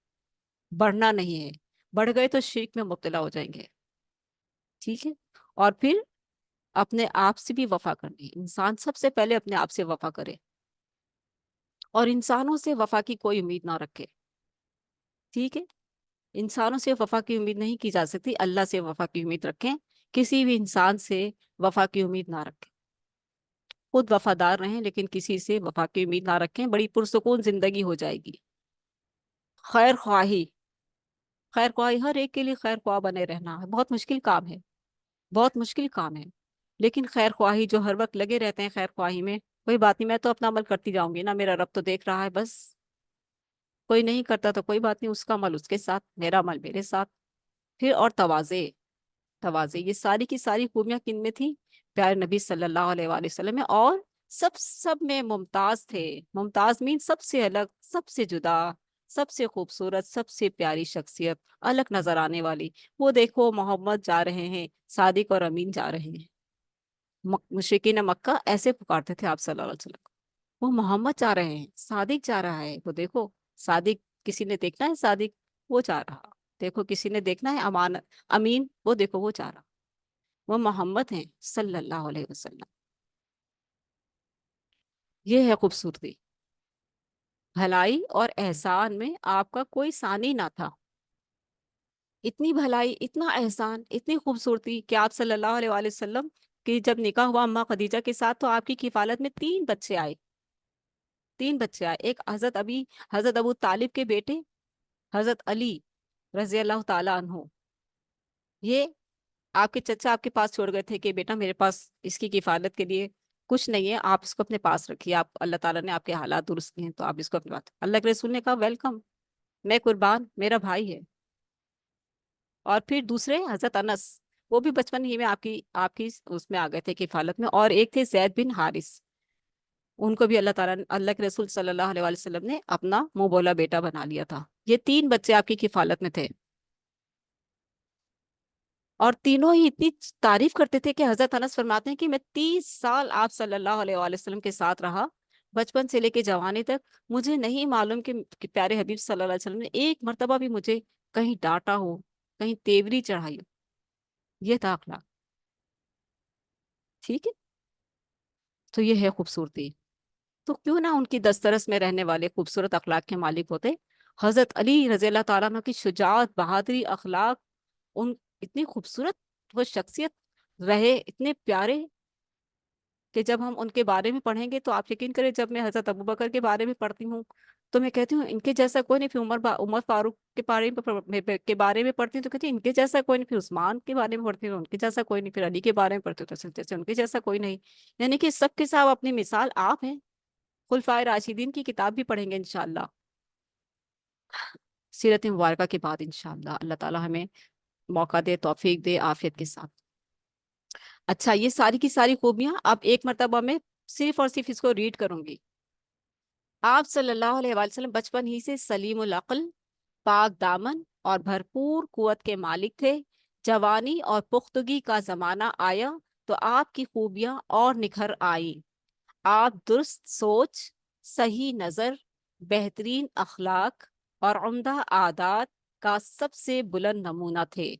बढ़ना नहीं है, बढ़ गए तो शिर्क में मुब्तला हो जाएंगे, ठीक है। और फिर अपने आप से भी वफा करनी है, इंसान सबसे पहले अपने आप से वफा करे, और इंसानों से वफा की कोई उम्मीद ना रखे, ठीक है। इंसानों से वफा की उम्मीद नहीं की जा सकती, अल्लाह से वफा की उम्मीद रखें, किसी भी इंसान से वफा की उम्मीद ना रखें। खुद वफादार रहें लेकिन किसी से वफा की उम्मीद ना रखें, बड़ी पुरसुकून जिंदगी हो जाएगी। खैर ख्वाही, खैर ख्वाही, हर एक के लिए खैर ख्वाह बने रहना है बहुत मुश्किल काम है, बहुत मुश्किल काम है। लेकिन खैर ख्वाही जो हर वक्त लगे रहते हैं खैर ख्वाही में, कोई बात नहीं, मैं तो अपना अमल करती जाऊंगी ना, मेरा रब तो देख रहा है बस। कोई नहीं करता तो कोई बात नहीं, उसका अमल उसके साथ, मेरा अमल मेरे साथ। फिर और तवाज़े, तवाज़े, ये सारी की सारी खूबियां किन में थी, प्यारे नबी सल्लल्लाहु अलैहि वसल्लम में। और सब में मुमताज थे, मुमताज मीन सबसे अलग, सबसे जुदा, सबसे खूबसूरत, सबसे प्यारी शख्सियत, अलग नजर आने वाली। वो देखो मोहम्मद जा रहे हैं, सादिक और अमीन जा रहे हैं। मुशरिकीन मक्का ऐसे पुकारते थे आप सल्लल्लाहु अलैहि वसल्लम को, वो मोहम्मद जा रहे हैं, सादिक जा रहा है, वो देखो सादिक, किसी ने देखना है सादिक, वो जा रहा, देखो किसी ने देखना है अमान, अमीन, वो देखो वो जा रहा, वो मोहम्मद हैं सल्लल्लाहु अलैहि वसल्लम। ये है खूबसूरती, भलाई और एहसान में आपका कोई सानी ना था। इतनी भलाई, इतना एहसान, इतनी खूबसूरती कि आप सल्लल्लाहु अलैहि वसल्लम की जब निकाह हुआ अम्मा खदीजा के साथ, तो आपकी किफालत में तीन बच्चे आए, तीन बच्चे आए। एक हजरत अबू तालिब के बेटे हजरत अली रजी अल्लाह ताला अन्हो, ये आपके चचा आपके पास छोड़ गए थे कि बेटा मेरे पास इसकी किफालत के लिए कुछ नहीं है, आप इसको अपने पास रखिए, आप अल्लाह ताला ने आपके हालात दुरुस्त किए हैं तो आप इसको अपने पास। अल्लाह के रसूल ने कहा वेलकम, मैं कुर्बान, मेरा भाई है। और फिर दूसरे हजरत अनस, وہ بھی بچپن ہی میں آپ کی اس میں آ گئے تھے کفالت میں. اور ایک تھے زید بن حارث، ان کو بھی اللہ تعالیٰ اللہ کے رسول صلی اللہ علیہ وآلہ وسلم نے اپنا منہ بولا بیٹا بنا لیا تھا. یہ 3 بچے آپ کی کفالت میں تھے، اور تینوں ہی اتنی تعریف کرتے تھے کہ حضرت انس فرماتے ہیں کہ میں 30 سال آپ صلی اللہ علیہ وآلہ وسلم کے ساتھ رہا، بچپن سے لے کے جوانی تک. مجھے نہیں معلوم کہ پیارے حبیب صلی اللہ علیہ وسلم نے ایک مرتبہ بھی مجھے کہیں ڈانٹا ہو، کہیں تیوری چڑھائی ہو. یہ تھا اخلاق. ٹھیک ہے، تو یہ ہے خوبصورتی. تو کیوں نہ ان کی دسترس میں رہنے والے خوبصورت اخلاق کے مالک ہوتے. حضرت علی رضی اللہ تعالیٰ عنہ کی شجاعت، بہادری، اخلاق، ان اتنی خوبصورت وہ شخصیت رہے، اتنے پیارے کہ جب ہم ان کے بارے میں پڑھیں گے تو آپ یقین کریں، جب میں حضرت ابوبکر کے بارے میں پڑھتی ہوں تو میں کہتی ہوں ان کے جیسا کوئی نہیں. پھر عمر فاروق کے بارے میں پڑھتی ہوں تو کہتی ہوں ان کے جیسا کوئی نہیں. پھر عثمان کے بارے میں پڑھتی ہوں ان کے جیسا کوئی نہیں. پھر علی کے بارے میں پڑھتی ہوں تو جیسے ان کے جیسا کوئی نہیں. یعنی کہ سب کے ساتھ اپنی مثال آپ ہیں. خلفائے راشدین کی کتاب بھی پڑھیں گے انشاءاللہ سیرت مبارکہ کے بعد انشاءاللہ. اللہ تعالی ہمیں موقع دے، توفیق دے عافیت کے ساتھ. اچھا، یہ ساری کی ساری خوبیاں اب ایک مرتبہ میں صرف اور صرف اس کو ریڈ کروں گی. آپ صلی اللہ علیہ وآلہ وسلم بچپن ہی سے سلیم العقل، پاک دامن اور بھرپور قوت کے مالک تھے. جوانی اور پختگی کا زمانہ آیا تو آپ کی خوبیاں اور نکھر آئیں. آپ درست سوچ، صحیح نظر، بہترین اخلاق اور عمدہ عادات کا سب سے بلند نمونہ تھے.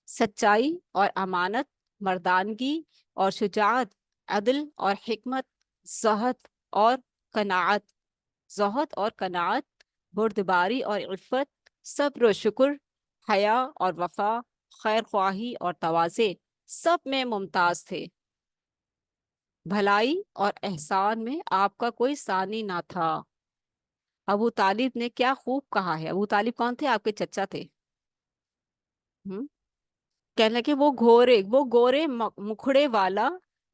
سچائی اور امانت، مردانگی اور شجاعت، عدل اور حکمت، زہد اور قناعت بردباری اور عفت، صبر و شکر، حیا اور وفا، خیر خواہی اور تواضع سب میں ممتاز تھے. بھلائی اور احسان میں آپ کا کوئی ثانی نہ تھا. ابو طالب نے کیا خوب کہا ہے. ابو طالب کون تھے؟ آپ کے چچا تھے. کہنے لگے وہ گورے مکھڑے والا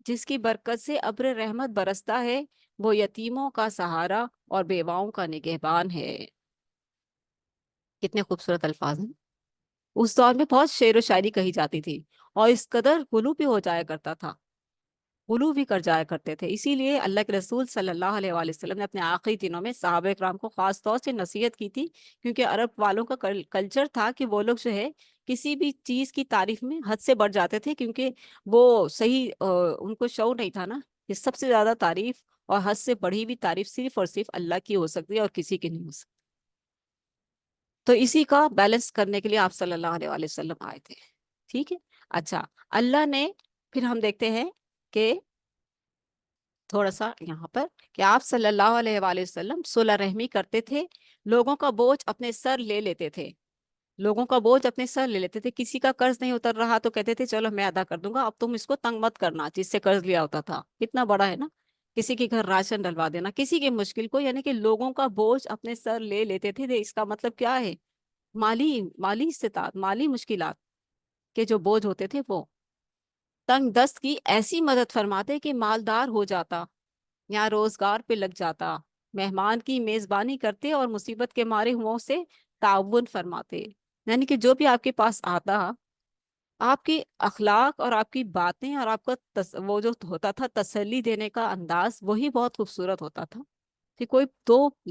جس کی برکت سے ابر رحمت برستا ہے، وہ یتیموں کا سہارا اور بیواؤں کا نگہبان ہے. کتنے خوبصورت الفاظ ہیں. اس دور میں بہت شعر و شاعری کہی جاتی تھی، اور اس قدر غلو بھی ہو جایا کرتا تھا، غلو بھی کر جایا کرتے تھے. اسی لیے اللہ کے رسول صلی اللہ علیہ وآلہ وسلم نے اپنے آخری دنوں میں صحابہ اکرام کو خاص طور سے نصیحت کی تھی، کیونکہ عرب والوں کا کلچر تھا کہ وہ لوگ جو ہے کسی بھی چیز کی تعریف میں حد سے بڑھ جاتے تھے، کیونکہ وہ صحیح ان کو شعور نہیں تھا نا کہ سب سے زیادہ تعریف اور حد سے بڑھی ہوئی تعریف صرف اور صرف اللہ کی ہو سکتی ہے اور کسی کی نہیں ہو سکتی. تو اسی کا بیلنس کرنے کے لیے آپ صلی اللہ علیہ وآلہ وسلم آئے تھے. ٹھیک ہے. اچھا، اللہ نے پھر ہم دیکھتے ہیں کہ تھوڑا سا یہاں پر کہ آپ صلی اللہ علیہ وآلہ وسلم صلح رحمی کرتے تھے. لوگوں کا بوجھ اپنے سر لے لیتے تھے. کسی کا قرض نہیں اتر رہا تو کہتے تھے چلو میں ادا کر دوں گا، اب تم اس کو تنگ مت کرنا. جس سے قرض لیا ہوتا تھا کتنا بڑا ہے نا، کسی کے گھر راشن ڈلوا دینا، کسی کی مشکل کو، یعنی کہ لوگوں کا بوجھ اپنے سر لے لیتے تھے. اس کا مطلب کیا ہے؟ مالی استطاعت، مالی مشکلات کے جو بوجھ ہوتے تھے وہ تنگ دست کی ایسی مدد فرماتے کہ مالدار ہو جاتا یا روزگار پہ لگ جاتا. مہمان کی میزبانی کرتے اور مصیبت کے مارے ہوں سے تعاون فرماتے. یعنی کہ جو بھی آپ کے پاس آتا، آپ کے اخلاق اور آپ کی باتیں اور آپ کا وہ جو ہوتا تھا تسلی دینے کا انداز، وہی بہت خوبصورت ہوتا تھا. کہ کوئی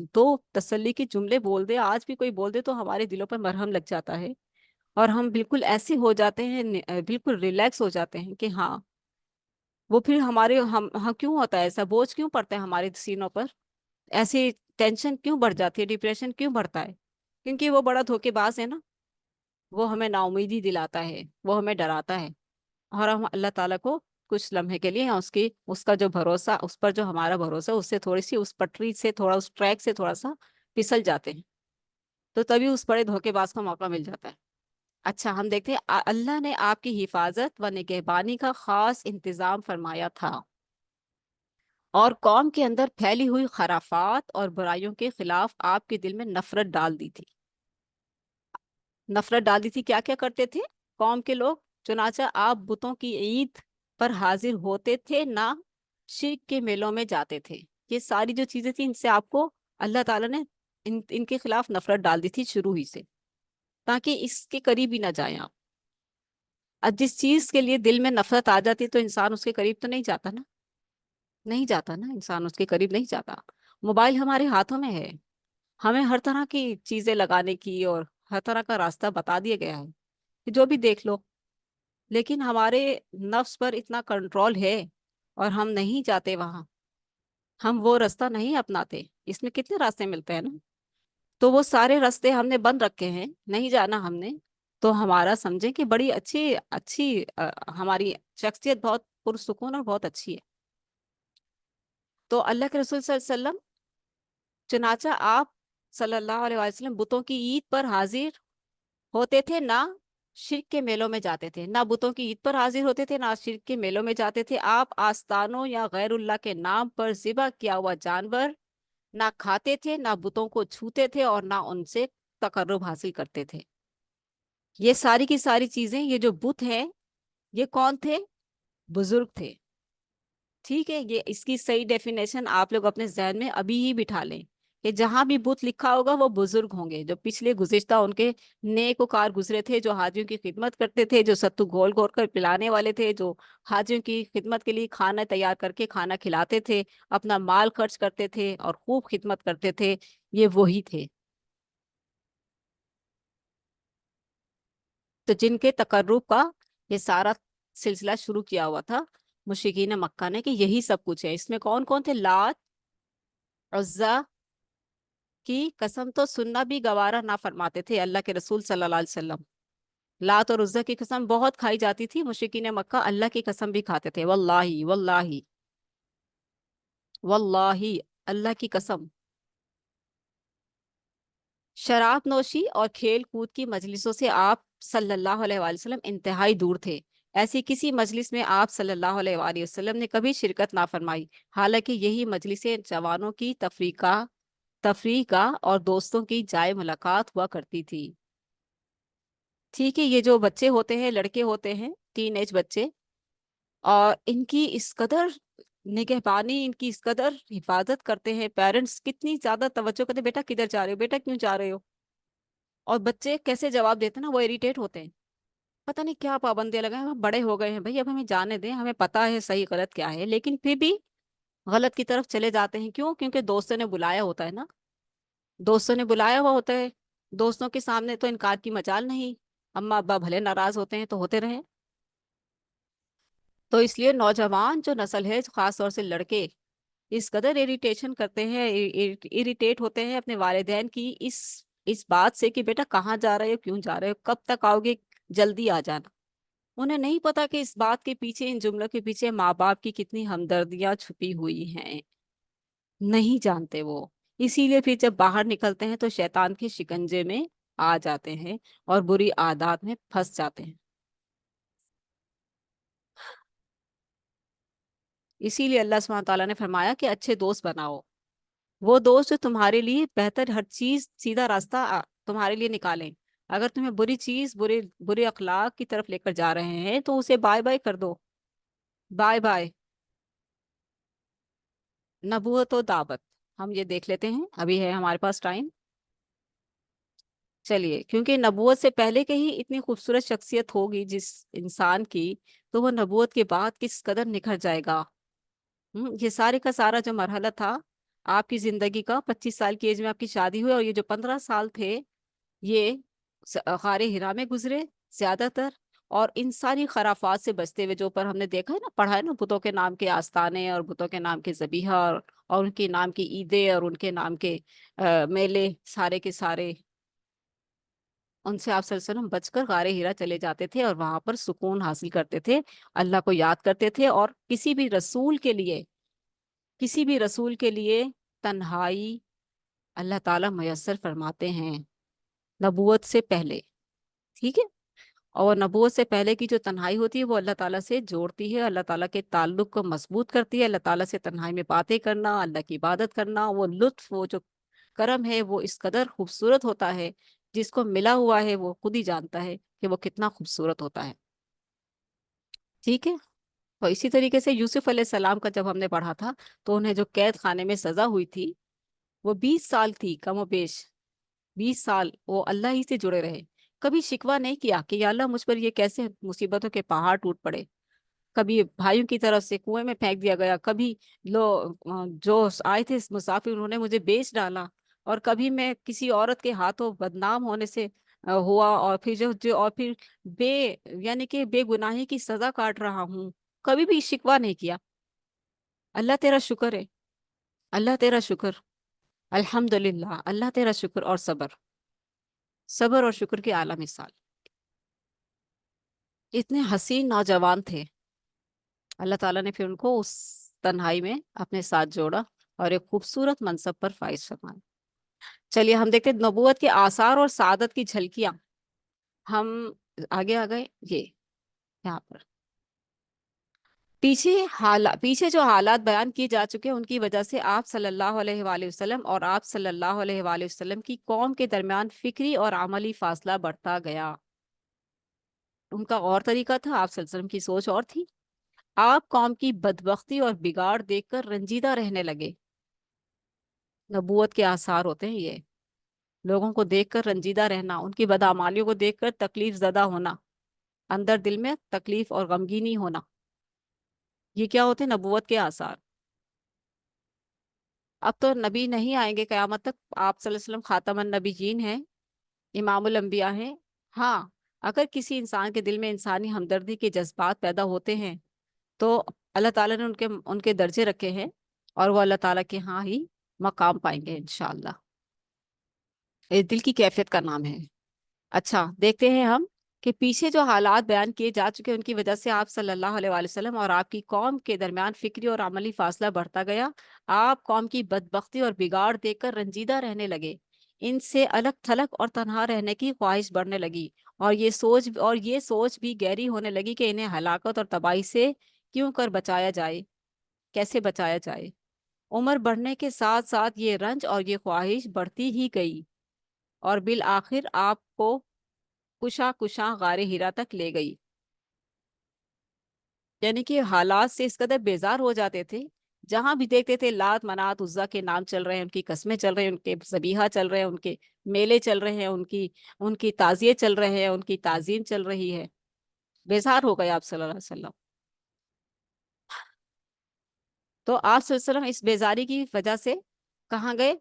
دو تسلی کے جملے بول دے، آج بھی کوئی بول دے تو ہمارے دلوں پر مرہم لگ جاتا ہے، اور ہم بالکل ایسے ہو جاتے ہیں، بالکل ریلیکس ہو جاتے ہیں کہ ہاں وہ پھر ہم کیوں ہوتا ہے ایسا، بوجھ کیوں پڑتا ہے ہمارے سینوں پر، ایسی ٹینشن کیوں بڑھ جاتی ہے، ڈپریشن کیوں بڑھتا ہے؟ کیونکہ وہ بڑا دھوکے باز ہے نا. وہ ہمیں نا امیدی دلاتا ہے، وہ ہمیں ڈراتا ہے، اور ہم اللہ تعالیٰ کو کچھ لمحے کے لیے اس کا جو بھروسہ، اس پر جو ہمارا بھروسہ، اس سے تھوڑی سی اس پٹری سے تھوڑا اس ٹریک سے تھوڑا سا پھسل جاتے ہیں. تو تبھی اس بڑے دھوکے باز کا موقع مل جاتا ہے. اچھا، ہم دیکھتے ہیں اللہ نے آپ کی حفاظت و نگہبانی کا خاص انتظام فرمایا تھا، اور قوم کے اندر پھیلی ہوئی خرافات اور برائیوں کے خلاف آپ کے دل میں نفرت ڈال دی تھی. کیا کیا کرتے تھے قوم کے لوگ؟ چنانچہ آپ بتوں کی عید پر حاضر ہوتے تھے، نہ شرک کے میلوں میں جاتے تھے. یہ ساری جو چیزیں تھیں، ان سے آپ کو اللہ تعالیٰ نے ان کے خلاف نفرت ڈال دی تھی شروع ہی سے، تاکہ اس کے قریب ہی نہ جائیں آپ. अब जिस चीज के लिए दिल में नफरत आ जाती है तो इंसान उसके करीब तो नहीं जाता ना, नहीं जाता ना, इंसान उसके करीब नहीं जाता। मोबाइल हमारे हाथों में है, हमें हर तरह की चीजें लगाने की और हर तरह का रास्ता बता दिया गया है कि जो भी देख लो, लेकिन हमारे नफ्स पर इतना कंट्रोल है और हम नहीं जाते वहां, हम वो रास्ता नहीं अपनाते। इसमें कितने रास्ते मिलते हैं ना, तो वो सारे रास्ते हमने बंद रखे हैं, नहीं जाना हमने। तो हमारा समझे कि बड़ी अच्छी अच्छी हमारी शख्सियत बहुत पुरसुकून और बहुत अच्छी है। तो अल्लाह के रसूल सल्लल्लाहु अलैहि वसल्लम, चुनाचा आप सल्लल्लाहु अलैहि वसल्लम बुतों की ईद पर हाजिर होते थे ना, शिरक के मेलों में जाते थे। ना बुतों की ईद पर हाजिर होते थे, ना शिरक के मेलों में जाते थे। आप आस्तानों या गैरुल्लाह के नाम पर ज़िबा किया हुआ जानवर ना खाते थे, ना बुतों को छूते थे और ना उनसे तकर्रुब हासिल करते थे। ये सारी की सारी चीजें, ये जो बुत हैं, ये कौन थे? बुजुर्ग थे। ठीक है, ये इसकी सही डेफिनेशन आप लोग अपने जहन में अभी ही बिठा लें कि जहां भी बुत लिखा होगा वो बुजुर्ग होंगे, जो पिछले गुज़िश्ता उनके नेकोकार गुजरे थे, जो हाजियों की खिदमत करते थे, जो सत्तू घोल घोल कर पिलाने वाले थे, जो हाजियों की खिदमत के लिए खाना तैयार करके खाना खिलाते थे, अपना माल खर्च करते थे और खूब खिदमत करते थे, ये वही थे। तो जिनके तकर्रुब का ये सारा सिलसिला शुरू किया हुआ था मुशरिकीन मक्का ने कि यही सब कुछ है। इसमें कौन कौन थे? लात, उज्जा की कसम तो सुनना भी गवारा ना फरमाते थे अल्लाह के रसूल सल्लल्लाहु अलैहि वसल्लम। लात और उज्जा की कसम बहुत खाई जाती थी, मुशरिकीन मक्का अल्लाह की कसम भी खाते थे, वल्लाही वल्लाही वल्लाही, अल्लाह की कसम। शराब नोशी और खेल कूद की मजलिसों से आप सल्लल्लाहु अलैहि वसल्लम इंतहाई दूर थे। ऐसी किसी मजलिस में आप सल्लल्लाहु अलैहि वसल्लम ने कभी शिरकत ना फरमाई। हालांकि यही मजलिसें जवानों की तफरीका और दोस्तों की जाय मुलाकात हुआ करती थी। ठीक है, ये जो बच्चे होते हैं, लड़के होते हैं, टीन एज बच्चे, और इनकी इस कदर निगहबानी, इनकी इस कदर हिफाजत करते हैं पेरेंट्स, कितनी ज्यादा तवज्जो करते हैं, बेटा किधर जा रहे हो, बेटा क्यों जा रहे हो। और बच्चे कैसे जवाब देते हैं ना, वो इरिटेट होते हैं। पता नहीं क्या पाबंदियां लगाए, हम बड़े हो गए हैं भाई, अब हमें जाने दें, हमें पता है सही गलत क्या है, लेकिन फिर भी गलत की तरफ चले जाते हैं। क्यों? क्योंकि दोस्तों ने बुलाया होता है ना, दोस्तों ने बुलाया हुआ होता है। दोस्तों के सामने तो इनकार की मजाल नहीं, अम्मा अब्बा भले नाराज होते हैं तो होते रहे। तो इसलिए नौजवान जो नस्ल है, खास तौर से लड़के, इस कदर इरिटेशन करते हैं, इरिटेट होते हैं अपने वालिदैन की इस बात से कि बेटा कहाँ जा रहे हो, क्यों जा रहे हो, कब तक आओगे, जल्दी आ जाना। उन्हें नहीं पता कि इस बात के पीछे, इन जुमलों के पीछे माँ बाप की कितनी हमदर्दियां छुपी हुई हैं, नहीं जानते वो। इसीलिए फिर जब बाहर निकलते हैं तो शैतान के शिकंजे में आ जाते हैं और बुरी आदत में फंस जाते हैं। इसीलिए अल्लाह सुब्हानहू तआला ने फरमाया कि अच्छे दोस्त बनाओ, वो दोस्त जो तुम्हारे लिए बेहतर हर चीज, सीधा रास्ता तुम्हारे लिए निकालें। अगर तुम्हें बुरी चीज, बुरे बुरे अखलाक की तरफ लेकर जा रहे हैं तो उसे बाय बाय कर दो, बाय बाय। नबूवत और दावत, हम ये देख लेते हैं, अभी है हमारे पास टाइम। चलिए, क्योंकि नबूवत से पहले के ही इतनी खूबसूरत शख्सियत होगी जिस इंसान की, तो वो नबूवत के बाद किस कदर निखर जाएगा। ये सारे का सारा जो मरहला था आपकी जिंदगी का, 25 साल की एज में आपकी शादी हुई और ये जो 15 साल थे, ये गारे हिरा में गुजरे ज्यादातर। और इन सारी खराफात से बचते हुए, जो ऊपर हमने देखा है ना, पढ़ा है ना, बुतों के नाम के आस्ताने और बुतों के नाम के जबीहा और उनके नाम की ईदें और उनके नाम के मेले, सारे के सारे, उनसे आप सल्लल्लाहु अलैहि वसल्लम बचकर गारे हिरा चले जाते थे और वहां पर सुकून हासिल करते थे, अल्लाह को याद करते थे। और किसी भी रसूल के लिए तन्हाई अल्लाह ताला मयस्सर फरमाते हैं नबूवत से पहले। ठीक है, और नबूवत से पहले की जो तन्हाई होती है वो अल्लाह ताला से जोड़ती है, अल्लाह ताला के ताल्लुक को मजबूत करती है। अल्लाह ताला से तन्हाई में बातें करना, अल्लाह की इबादत करना, वो लुत्फ, वो जो करम है, वो इस कदर खूबसूरत होता है, जिसको मिला हुआ है वो खुद ही जानता है कि वो कितना खूबसूरत होता है। ठीक है, तो इसी तरीके से यूसुफ अलैहिस्सलाम का जब हमने पढ़ा था, तो उन्हें जो कैद खाने में सजा हुई थी वो 20 साल थी, कमोबेश 20 साल वो अल्लाह ही से जुड़े रहे। कभी शिकवा नहीं किया कि या अल्लाह मुझ पर ये कैसे मुसीबतों के पहाड़ टूट पड़े। कभी भाइयों की तरफ से कुएं में फेंक दिया गया, कभी जो आए थे मुसाफिर उन्होंने मुझे बेच डाला, और कभी मैं किसी औरत के हाथों बदनाम होने से हुआ, और फिर जो और फिर बे यानी कि बेगुनाही की सजा काट रहा हूँ। कभी भी शिकवा नहीं किया। अल्लाह तेरा शुक्र है, अल्लाह तेरा शुक्र, अल्हम्दुलिल्लाह, अल्लाह तेरा शुक्र। और सब्र, सब्र और शुक्र की आला मिसाल। इतने हसीन नौजवान थे, अल्लाह ताला ने फिर उनको उस तन्हाई में अपने साथ जोड़ा और एक खूबसूरत मनसब पर फाइज फरमाया। चलिए हम देखते हैं नबूवत के आसार और सादत की झलकियां। हम आगे आ गए, ये यहाँ पर पीछे जो हालात बयान किए जा चुके हैं उनकी वजह से आप सल्लल्लाहु अलैहि वसल्लम और आप सल्लल्लाहु अलैहि वसल्लम की कौम के दरमियान फिक्री और अमली फासला बढ़ता गया। उनका और तरीका था, आप सल्लल्लाहु अलैहि वसल्लम की सोच और थी। आप कौम की बदबख्ती और बिगाड़ देखकर रंजीदा रहने लगे। नबूवत के आसार होते हैं ये, लोगों को देखकर रंजीदा रहना, उनकी बदआमालियों को देखकर तकलीफ ज़दा होना, अंदर दिल में तकलीफ और गमगीनी होना, ये क्या होते हैं नबूवत के आसार। अब तो नबी नहीं आएंगे क़यामत तक, आप सल्लल्लाहु अलैहि वसल्लम खातमुन नबीयीन हैं, इमामुल अंबिया हैं। हाँ, अगर किसी इंसान के दिल में इंसानी हमदर्दी के जज्बात पैदा होते हैं तो अल्लाह ताला ने उनके उनके दर्जे रखे हैं, और वो अल्लाह ताला के यहाँ ही मकाम पाएंगे इंशाअल्लाह। ये दिल की कैफियत का नाम है। अच्छा, देखते हैं हम कि पीछे जो हालात बयान किए जा चुके हैं उनकी वजह से आप सल्लल्लाहु अलैहि वसल्लम और आपकी कौम के दरमियान फिक्री और अमली फासला बढ़ता गया। आप कौम की बदबख्ती और बिगाड़ देखकर रंजीदा रहने लगे, इनसे अलग थलग और तन्हा रहने की ख्वाहिश बढ़ने लगी, और ये सोच भी गहरी होने लगी कि इन्हें हलाकत और तबाही से क्यों कर बचाया जाए, कैसे बचाया जाए। उम्र बढ़ने के साथ साथ ये रंज और ये ख्वाहिश बढ़ती ही गई, और बिल आखिर आपको कुशा कुशा गारे हिरा तक ले गई। यानी कि हालात से इस कदर बेजार हो जाते थे, जहां भी देखते थे लात मनात उज्जा के नाम चल रहे हैं, उनकी कस्में चल रहे हैं, उनके ज़बीहा चल रहे हैं, उनके मेले चल रहे हैं, उनकी उनकी ताजिए चल रहे हैं, उनकी ताजीम चल रही है। बेजार हो गए आप सल्लल्लाहु अलैहि वसल्लम। तो आप सल्लल्लाहु अलैहि वसल्लम इस बेजारी की वजह से कहाँ गए?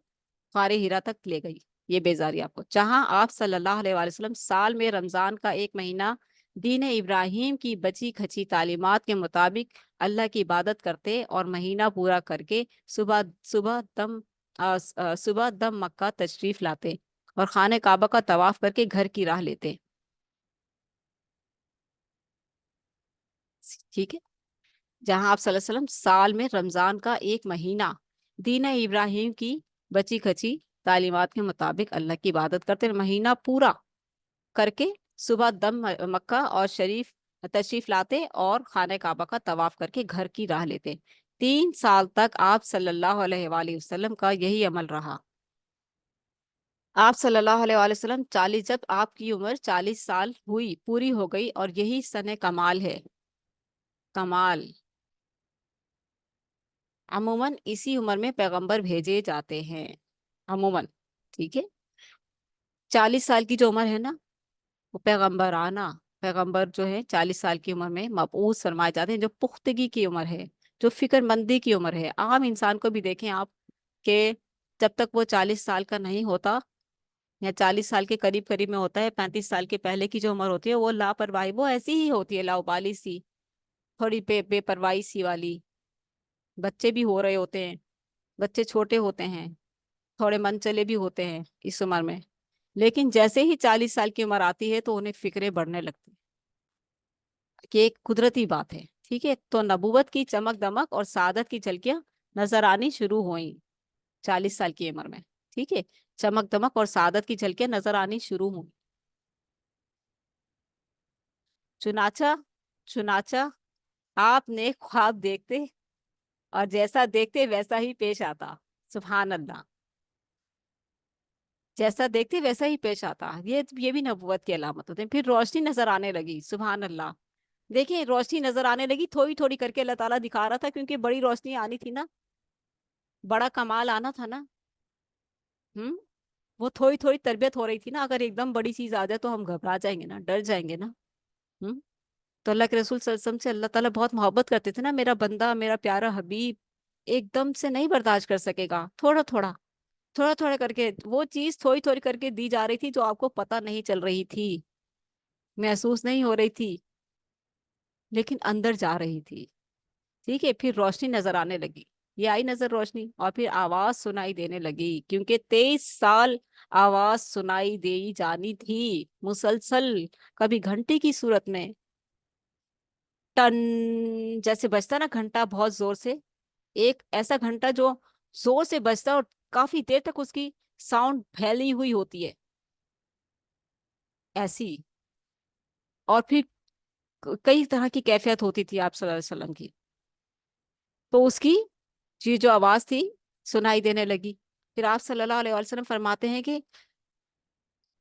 गारे हिरा तक ले गई ये बेजारी आपको, जहां आप सल्लल्लाहु अलैहि वसल्लम साल में रमजान का एक महीना दीन इब्राहिम की बची खची तालीमात के मुताबिक अल्लाह की इबादत करते, और महीना पूरा करके सुबह सुबह दम सुबह दम मक्का तशरीफ लाते और खाने काबा का तवाफ करके घर की राह लेते। ठीक है, जहां आप सल्लल्लाहु अलैहि वसल्लम साल में रमजान का एक महीना दीन इब्राहिम की बची खची तालीमात के मुताबिक अल्लाह की इबादत करते, महीना पूरा करके सुबह दम मक्का और शरीफ तशरीफ लाते और खाने काबा का तवाफ करके घर की राह लेते। 3 साल तक आप सल्लल्लाहु अलैहि वसल्लम का यही अमल रहा। आप सल्लल्लाहु अलैहि वसल्लम 40, जब आपकी उम्र 40 साल हुई, पूरी हो गई, और यही सने कमाल है। कमाल, अमूमन इसी उम्र में पैगंबर भेजे जाते हैं, अमूमन। ठीक है, 40 साल की जो उम्र है ना, वो पैगंबर आना, पैगंबर जो है 40 साल की उम्र में मबऊस फरमाए जाते हैं, जो पुख्तगी की उम्र है, जो फिक्रमंदी की उम्र है। आम इंसान को भी देखें आप, कि जब तक वो 40 साल का नहीं होता, या 40 साल के करीब करीब में होता है, 35 साल के पहले की जो उम्र होती है वो लापरवाही, वो ऐसी ही होती है, लाउबाली सी, थोड़ी बेपरवाही सी वाली। बच्चे भी हो रहे होते हैं, बच्चे छोटे होते हैं, थोड़े मनचले भी होते हैं इस उम्र में, लेकिन जैसे ही 40 साल की उम्र आती है तो उन्हें फिक्रें बढ़ने लगती हैं, कि एक कुदरती बात है। ठीक है, तो नबूवत की चमक दमक और सादत की झलकियां नजर आनी शुरू हुई 40 साल की उम्र में। ठीक है, चमक दमक और सादत की झलकियां नजर आनी शुरू हुई। चुनाचा चुनाचा आपने ख्वाब देखते, और जैसा देखते वैसा ही पेश आता। सुभान अल्लाह, जैसा देखते वैसा ही पेश आता, ये भी नबूवत की अलामत होते हैं। फिर रोशनी नजर आने लगी, सुभान अल्लाह। देखिए, रोशनी नजर आने लगी, थोड़ी थोड़ी करके अल्लाह ताला दिखा रहा था, क्योंकि बड़ी रोशनी आनी थी ना, बड़ा कमाल आना था ना। हम्म, वो थोड़ी थोड़ी तरबियत हो रही थी ना, अगर एकदम बड़ी चीज आ जाए तो हम घबरा जाएंगे ना, डर जाएंगे ना। हम्म। तो अल्लाह के रसूल सल्लल्लाहु अलैहि वसल्लम से अल्लाह ताला बहुत मोहब्बत करते थे ना, मेरा बंदा, मेरा प्यारा हबीब एकदम से नहीं बर्दाश्त कर सकेगा, थोड़ा थोड़ा, थोड़ा थोड़ा करके वो चीज थोड़ी थोड़ी करके दी जा रही थी, जो आपको पता नहीं चल रही थी, महसूस नहीं हो रही थी, लेकिन अंदर जा रही थी। ठीक है, फिर रोशनी नजर आने लगी, ये आई नजर रोशनी, और फिर आवाज सुनाई देने लगी, क्योंकि 23 साल आवाज सुनाई दे जानी थी मुसलसल, कभी घंटी की सूरत में, टन जैसे बजता ना घंटा बहुत जोर से, एक ऐसा घंटा जो जोर से बजता और काफी देर तक उसकी साउंड फैली हुई होती है, ऐसी। और फिर कई तरह की कैफियत होती थी आप सल्लल्लाहु अलैहि वसल्लम की। तो उसकी ये जो आवाज थी सुनाई देने लगी। फिर आप सल्लल्लाहु अलैहि वसल्लम फरमाते हैं कि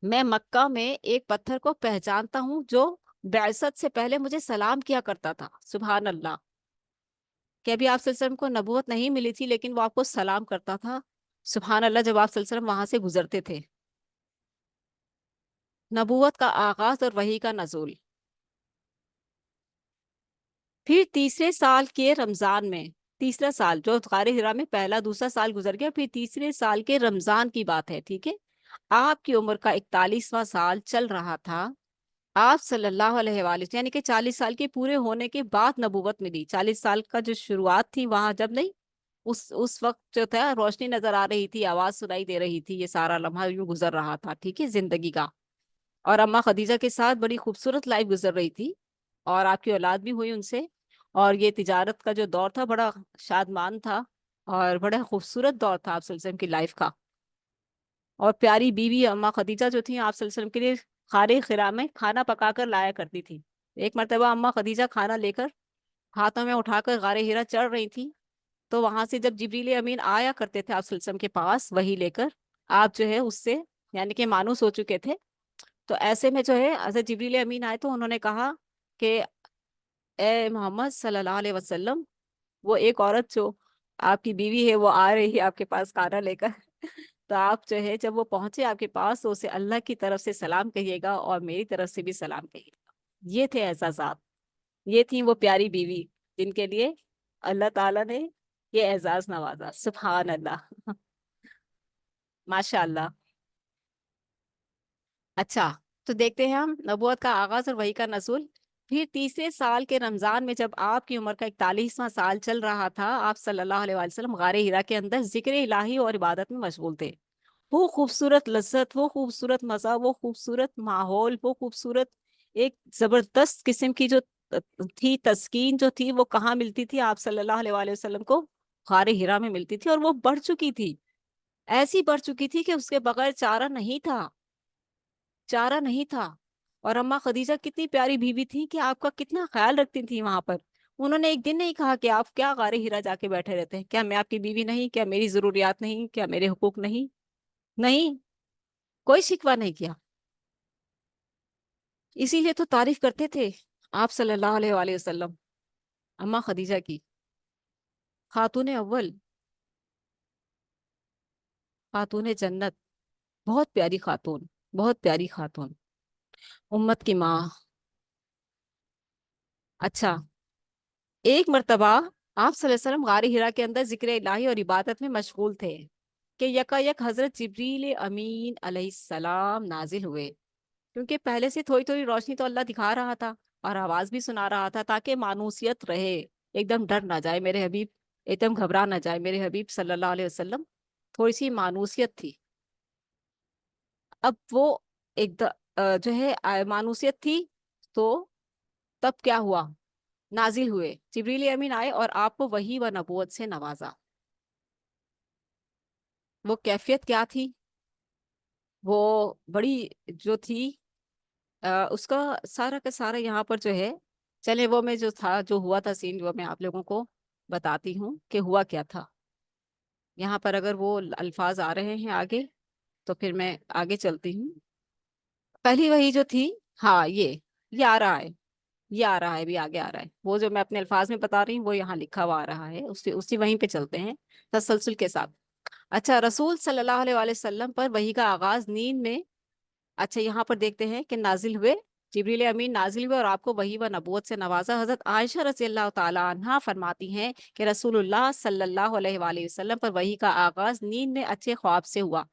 मैं मक्का में एक पत्थर को पहचानता हूँ जो बैसत से पहले मुझे सलाम किया करता था, सुभान अल्लाह। कि अभी आप सल्लल्लाहु अलैहि वसल्लम को नबूवत नहीं मिली थी, लेकिन वो आपको सलाम करता था, सुभान अल्लाह, जब आप सल्लल्लाहु अलैहि वसल्लम वहां से गुजरते थे। नबूवत का आगाज और वही का नजूल। फिर तीसरे साल के रमजान में, तीसरा साल जो गारे हिरा में पहला दूसरा साल गुजर गया, फिर तीसरे साल के रमजान की बात है, ठीक है। आपकी उम्र का 41वां साल चल रहा था। आप सल्लल्लाहु अलैहि वसल्लम, यानी कि 40 साल के पूरे होने के बाद नबूवत मिली, 40 साल का जो शुरुआत थी वहां जब नहीं, उस वक्त जो था रोशनी नजर आ रही थी, आवाज सुनाई दे रही थी, ये सारा लम्हा यूं गुजर रहा था, ठीक है, जिंदगी का। और अम्मा खदीजा के साथ बड़ी खूबसूरत लाइफ गुजर रही थी, और आपकी औलाद भी हुई उनसे। और ये तिजारत का जो दौर था बड़ा शादमान था, और बड़ा खूबसूरत दौर था आप सल्लल्लाहु अलैहि वसल्लम की लाइफ का। और प्यारी बीवी अम्मा खदीजा जो थी आप सल्लल्लाहु अलैहि वसल्लम के लिए खारे खिरा में खाना पकाकर लाया करती थी। एक मरतबा अम्मा खदीजा खाना लेकर हाथों में उठाकर गारे हिरा चढ़ रही थी, तो वहां से जब जिब्रील अमीन आया करते थे आप सल्लल्लाहु अलैहि वसल्लम के पास वही लेकर, आप जो है उससे यानी कि मानूस हो चुके थे। तो ऐसे में जो है हज़रत जिब्रील अमीन आए तो उन्होंने कहा कि ए मोहम्मद सल्लल्लाहु अलैहि वसल्लम, वो एक औरत जो आपकी बीवी है वो आ रही है आपके पास खाना लेकर। तो आप जो है जब वो पहुंचे आपके पास तो उसे अल्लाह की तरफ से सलाम कहिएगा और मेरी तरफ से भी सलाम कहिएगा। ये थे एजाजात, ये थी वो प्यारी बीवी जिनके लिए अल्लाह ताला ने ये एजाज नवाजा, सुभान अल्लाह। माशा। अच्छा, तो देखते हैं हम नबूवत का आगाज और वही का नज़ुल। फिर तीसरे साल के रमजान में जब आपकी उम्र का 41वां साल चल रहा था, आप सल्लल्लाहु अलैहि वसल्लम गारे हिरा के अंदर जिक्र इलाही और इबादत में मशगूल थे। वो खूबसूरत लज्जत, वो खूबसूरत मजा, वो खूबसूरत माहौल, वो खूबसूरत एक जबरदस्त किस्म की जो थी तस्कीन जो थी, वो कहाँ मिलती थी आप सल्लल्लाहु अलैहि वसल्लम को? गारे हिरा में मिलती थी, और वो बढ़ चुकी थी, ऐसी बढ़ चुकी थी कि उसके बगैर चारा नहीं था, चारा नहीं था। और अम्मा खदीजा कितनी प्यारी बीवी थी कि आपका कितना ख्याल रखती थी वहां पर। उन्होंने एक दिन नहीं कहा कि आप क्या गारे हिरा जाके बैठे रहते हैं, क्या मैं आपकी बीवी नहीं, क्या मेरी जरूरियात नहीं, क्या मेरे हुकूक नहीं? नहीं, कोई शिकवा नहीं किया। इसीलिए तो तारीफ करते थे आप सल्लल्लाहु अलैहि वसल्लम, अम्मा खदीजा की, खातून अव्वल, खातून जन्नत, बहुत प्यारी खातून, बहुत प्यारी खातून, उम्मत की माँ। अच्छा, एक मर्तबा आप सल्लल्लाहु अलैहि वसल्लम गार हिरा के अंदर जिक्र इलाही और इबादत में मशगूल थे कि यकायक हजरत जिब्रील अमीन अलैहिस्सलाम नाजिल हुए। क्योंकि पहले से थोड़ी थोड़ी रोशनी तो अल्लाह दिखा रहा था और आवाज भी सुना रहा था, ताकि मानूसियत रहे, एकदम डर ना जाए मेरे हबीब, एकदम घबरा ना जाए मेरे हबीब सल्लल्लाहु अलैहि वसल्लम, थोड़ी सी मानूसियत थी। अब वो जो है मानूसियत थी। तो तब क्या हुआ, नाजिल हुए जिब्रील अमीन आए और आपको वही व नबूवत से नवाजा। वो कैफियत क्या थी, वो बड़ी जो थी, उसका सारा का सारा यहाँ पर जो है, चले वो मैं जो था जो हुआ था सीन, वो मैं आप लोगों को बताती हूँ कि हुआ क्या था। यहाँ पर अगर वो अल्फाज आ रहे हैं आगे तो फिर मैं आगे चलती हूँ। पहली वही जो थी, हाँ ये आ रहा है, ये आ रहा है, भी आगे आ रहा है, वो जो मैं अपने अल्फाज में बता रही हूँ वो यहाँ लिखा हुआ आ रहा है, उसी उसी वहीं पे चलते हैं तसलसल के साथ। اچھا، رسول صلی اللہ علیہ وآلہ وسلم پر وحی کا آغاز نیند میں، اچھا یہاں پر دیکھتے ہیں کہ نازل ہوئے، جبریل امین نازل ہوئے اور آپ کو وحی و نبوت سے نوازا۔ حضرت عائشہ رضی اللہ تعالی عنہا فرماتی ہیں کہ رسول اللہ صلی اللہ علیہ وآلہ وسلم پر وحی کا آغاز نیند میں اچھے خواب سے ہوا،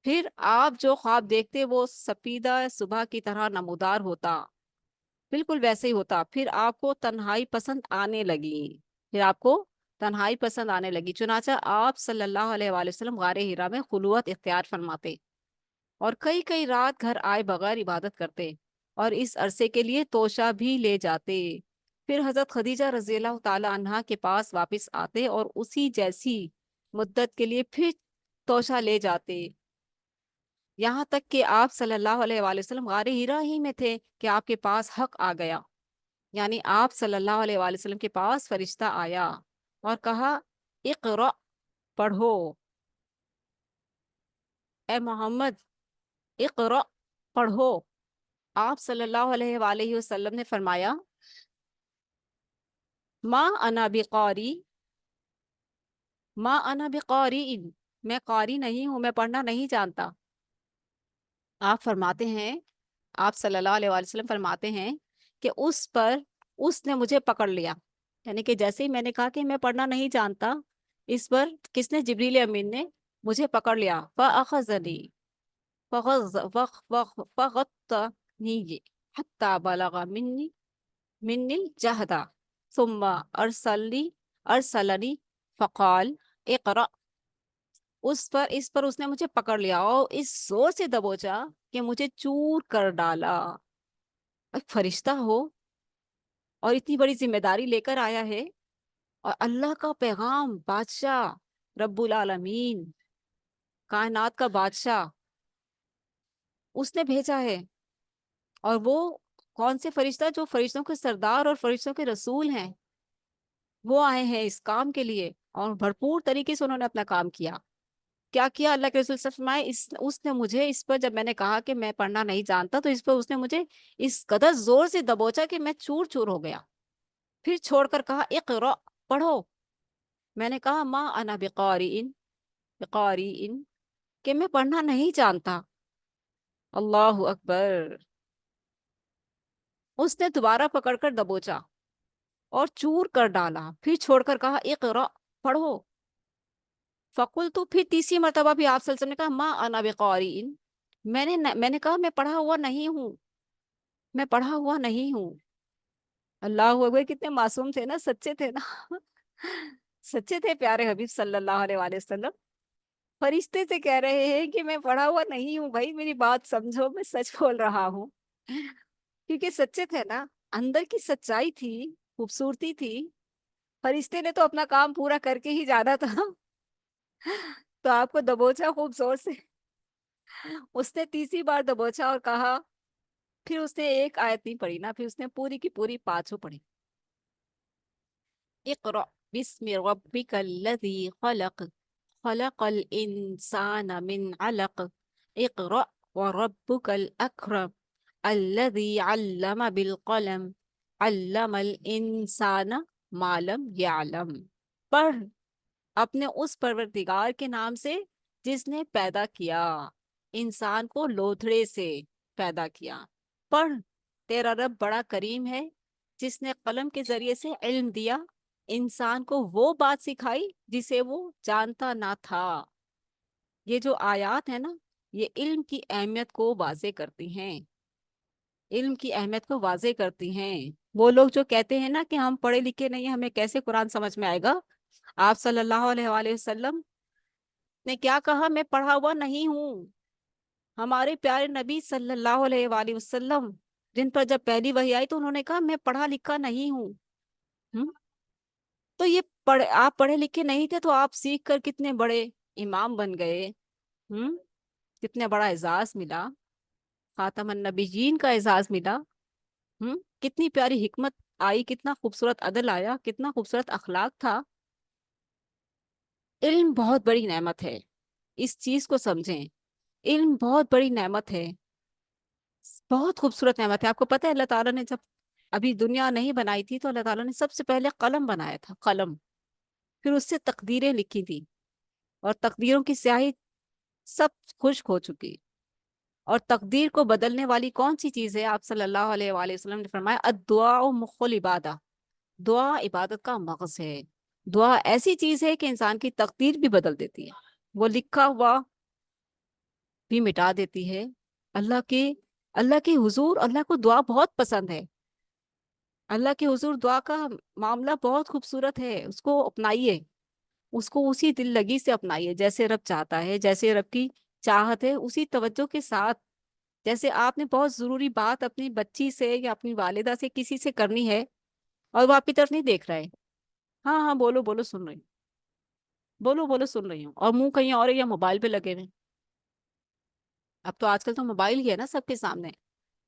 پھر آپ جو خواب دیکھتے وہ سپیدہ صبح کی طرح نمودار ہوتا، بالکل ویسے ہی ہوتا، پھر آپ کو تنہائی پسند آنے لگی، پھر آپ کو تنہائی پسند آنے لگی، چنانچہ آپ صلی اللہ علیہ وآلہ وسلم غار ہرا میں خلوت اختیار فرماتے اور کئی کئی رات گھر آئے بغیر عبادت کرتے اور اس عرصے کے لیے توشہ بھی لے جاتے، پھر حضرت خدیجہ رضی اللہ تعالی عنہا کے پاس واپس آتے اور اسی جیسی مدت کے لیے پھر توشہ لے جاتے، یہاں تک کہ آپ صلی اللہ علیہ وآلہ وسلم غار ہرا ہی میں تھے کہ آپ کے پاس حق آ گیا، یعنی آپ صلی اللہ علیہ وآلہ وسلم کے پاس فرشتہ آیا اور کہا اقرأ، پڑھو، اے محمد اقرأ، پڑھو۔ آپ صلی اللہ علیہ وآلہ وسلم نے فرمایا ما انا بقاری، ما انا بقاری، میں قاری نہیں ہوں، میں پڑھنا نہیں جانتا۔ آپ فرماتے ہیں، آپ صلی اللہ علیہ وآلہ وسلم فرماتے ہیں کہ اس نے مجھے پکڑ لیا، یعنی کہ جیسے ہی میں نے کہا کہ میں پڑھنا نہیں جانتا، اس پر کس نے؟ جبریل امین نے مجھے پکڑ لیا، فَأَخَذَنِي فَغَطَّنِي حَتَّى بَلَغَ منی الجہد ثم ارسلنی فقال اقرأ، اس پر اس نے مجھے پکڑ لیا اور اس زور سے دبوچا کہ مجھے چور کر ڈالا۔ ایک فرشتہ ہو اور اتنی بڑی ذمہ داری لے کر آیا ہے، اور اللہ کا پیغام، بادشاہ، رب العالمین، کائنات کا بادشاہ، اس نے بھیجا ہے، اور وہ کون سے فرشتہ؟ جو فرشتوں کے سردار اور فرشتوں کے رسول ہیں، وہ آئے ہیں اس کام کے لیے، اور بھرپور طریقے سے انہوں نے اپنا کام کیا۔ کیا کیا؟ اللہ کے رسول صلی اللہ علیہ وسلم فرمائے اس نے مجھے اس پر، جب میں نے کہا کہ میں پڑھنا نہیں جانتا، تو اس پر اس نے مجھے اس قدر زور سے دبوچا کہ میں چور چور ہو گیا، پھر چھوڑ کر کہا اقرأ، پڑھو۔ میں نے کہا ما انا بقارئ، کہ میں پڑھنا نہیں جانتا۔ اللہ اکبر! اس نے دوبارہ پکڑ کر دبوچا اور چور کر ڈالا، پھر چھوڑ کر کہا اقرأ، پڑھو۔ فقل، تو پھر تیسری مرتبہ بھی آپ صلی اللہ علیہ وسلم نے کہا ما انا بقارئ، میں نے کہا میں پڑھا ہوا نہیں ہوں، میں پڑھا ہوا نہیں ہوں۔ اللہ اکبر! کتنے معصوم تھے نا، سچے تھے نا سچے تھے پیارے حبیب صلی اللہ علیہ وآلہ وسلم، فرشتے سے کہہ رہے ہیں کہ میں پڑھا ہوا نہیں ہوں، بھائی میری بات سمجھو، میں سچ بول رہا ہوں کیونکہ سچے تھے نا، اندر کی سچائی تھی، خوبصورتی تھی، فرشتے نے تو اپنا کام پورا کر کے ہی جانا تھا تو آپ کو دبوچا خوب زور سے، اس نے تیسری بار دبوچا اور کہا، پھر اس نے ایک آیت نہیں پڑھی نا، پھر اس نے پوری کی پوری پانچوں پڑھی۔ اقرأ بسم ربک الذی خلق، خلق الانسان من علق، اقرأ وربک الاکرم، الذی علم بالقلم، علم الانسان ما لم یعلم، پڑھ اپنے اس پروردگار کے نام سے جس نے پیدا کیا، انسان کو لوتھڑے سے پیدا کیا۔ پڑھ، تیرا رب بڑا کریم ہے جس نے قلم کے ذریعے سے علم دیا، انسان کو وہ بات سکھائی جسے وہ جانتا نہ تھا۔ یہ جو آیات ہیں نا، یہ علم کی اہمیت کو واضح کرتی ہیں، علم کی اہمیت کو واضح کرتی ہیں۔ وہ لوگ جو کہتے ہیں نا کہ ہم پڑھے لکھے نہیں، ہمیں کیسے قرآن سمجھ میں آئے گا، آپ صلی اللہ علیہ وآلہ وسلم نے کیا کہا؟ میں پڑھا ہوا نہیں ہوں۔ ہمارے پیارے نبی صلی اللہ علیہ وآلہ وسلم جن پر جب پہلی وحی آئی تو انہوں نے کہا میں پڑھا لکھا نہیں ہوں۔ تو یہ آپ پڑھے لکھے نہیں تھے تو آپ سیکھ کر کتنے بڑے امام بن گئے، کتنے بڑا اعزاز ملا، خاتم النبیین کا اعزاز ملا، کتنی پیاری حکمت آئی، کتنا خوبصورت عدل آیا، کتنا خوبصورت اخلاق تھا۔ علم بہت بڑی نعمت ہے، اس چیز کو سمجھیں، علم بہت بڑی نعمت ہے، بہت خوبصورت نعمت ہے۔ آپ کو پتہ ہے اللہ تعالیٰ نے جب ابھی دنیا نہیں بنائی تھی تو اللہ تعالیٰ نے سب سے پہلے قلم بنایا تھا، قلم، پھر اس سے تقدیریں لکھی تھی، اور تقدیروں کی स्याही सब खुश्क हो चुकी। اور تقدیر کو بدلنے والی کون سی چیز ہے؟ آپ صلی اللہ علیہ وآلہ وسلم نے فرمایا الدعاء مخ العبادہ، دعا عبادت کا مغز ہے۔ دعا ایسی چیز ہے کہ انسان کی تقدیر بھی بدل دیتی ہے، وہ لکھا ہوا بھی مٹا دیتی ہے۔ اللہ کے اللہ کے حضور اللہ کو دعا بہت پسند ہے۔ اللہ کے حضور دعا کا معاملہ بہت خوبصورت ہے، اس کو اپنائیے، اس کو اسی دل لگی سے اپنائیے، جیسے رب چاہتا ہے، جیسے رب کی چاہت ہے، اسی توجہ کے ساتھ۔ جیسے آپ نے بہت ضروری بات اپنی بچی سے یا اپنی والدہ سے کسی سے کرنی ہے اور وہ آپ کی طرف نہیں دیکھ رہا ہے، ہاں ہاں بولو بولو سن رہی ہوں، بولو بولو سن رہی ہوں، اور منہ کہیں اور ہے یا موبائل پہ لگے ہوئے ہیں۔ اب تو آج کل تو موبائل ہی ہے نا سب کے سامنے،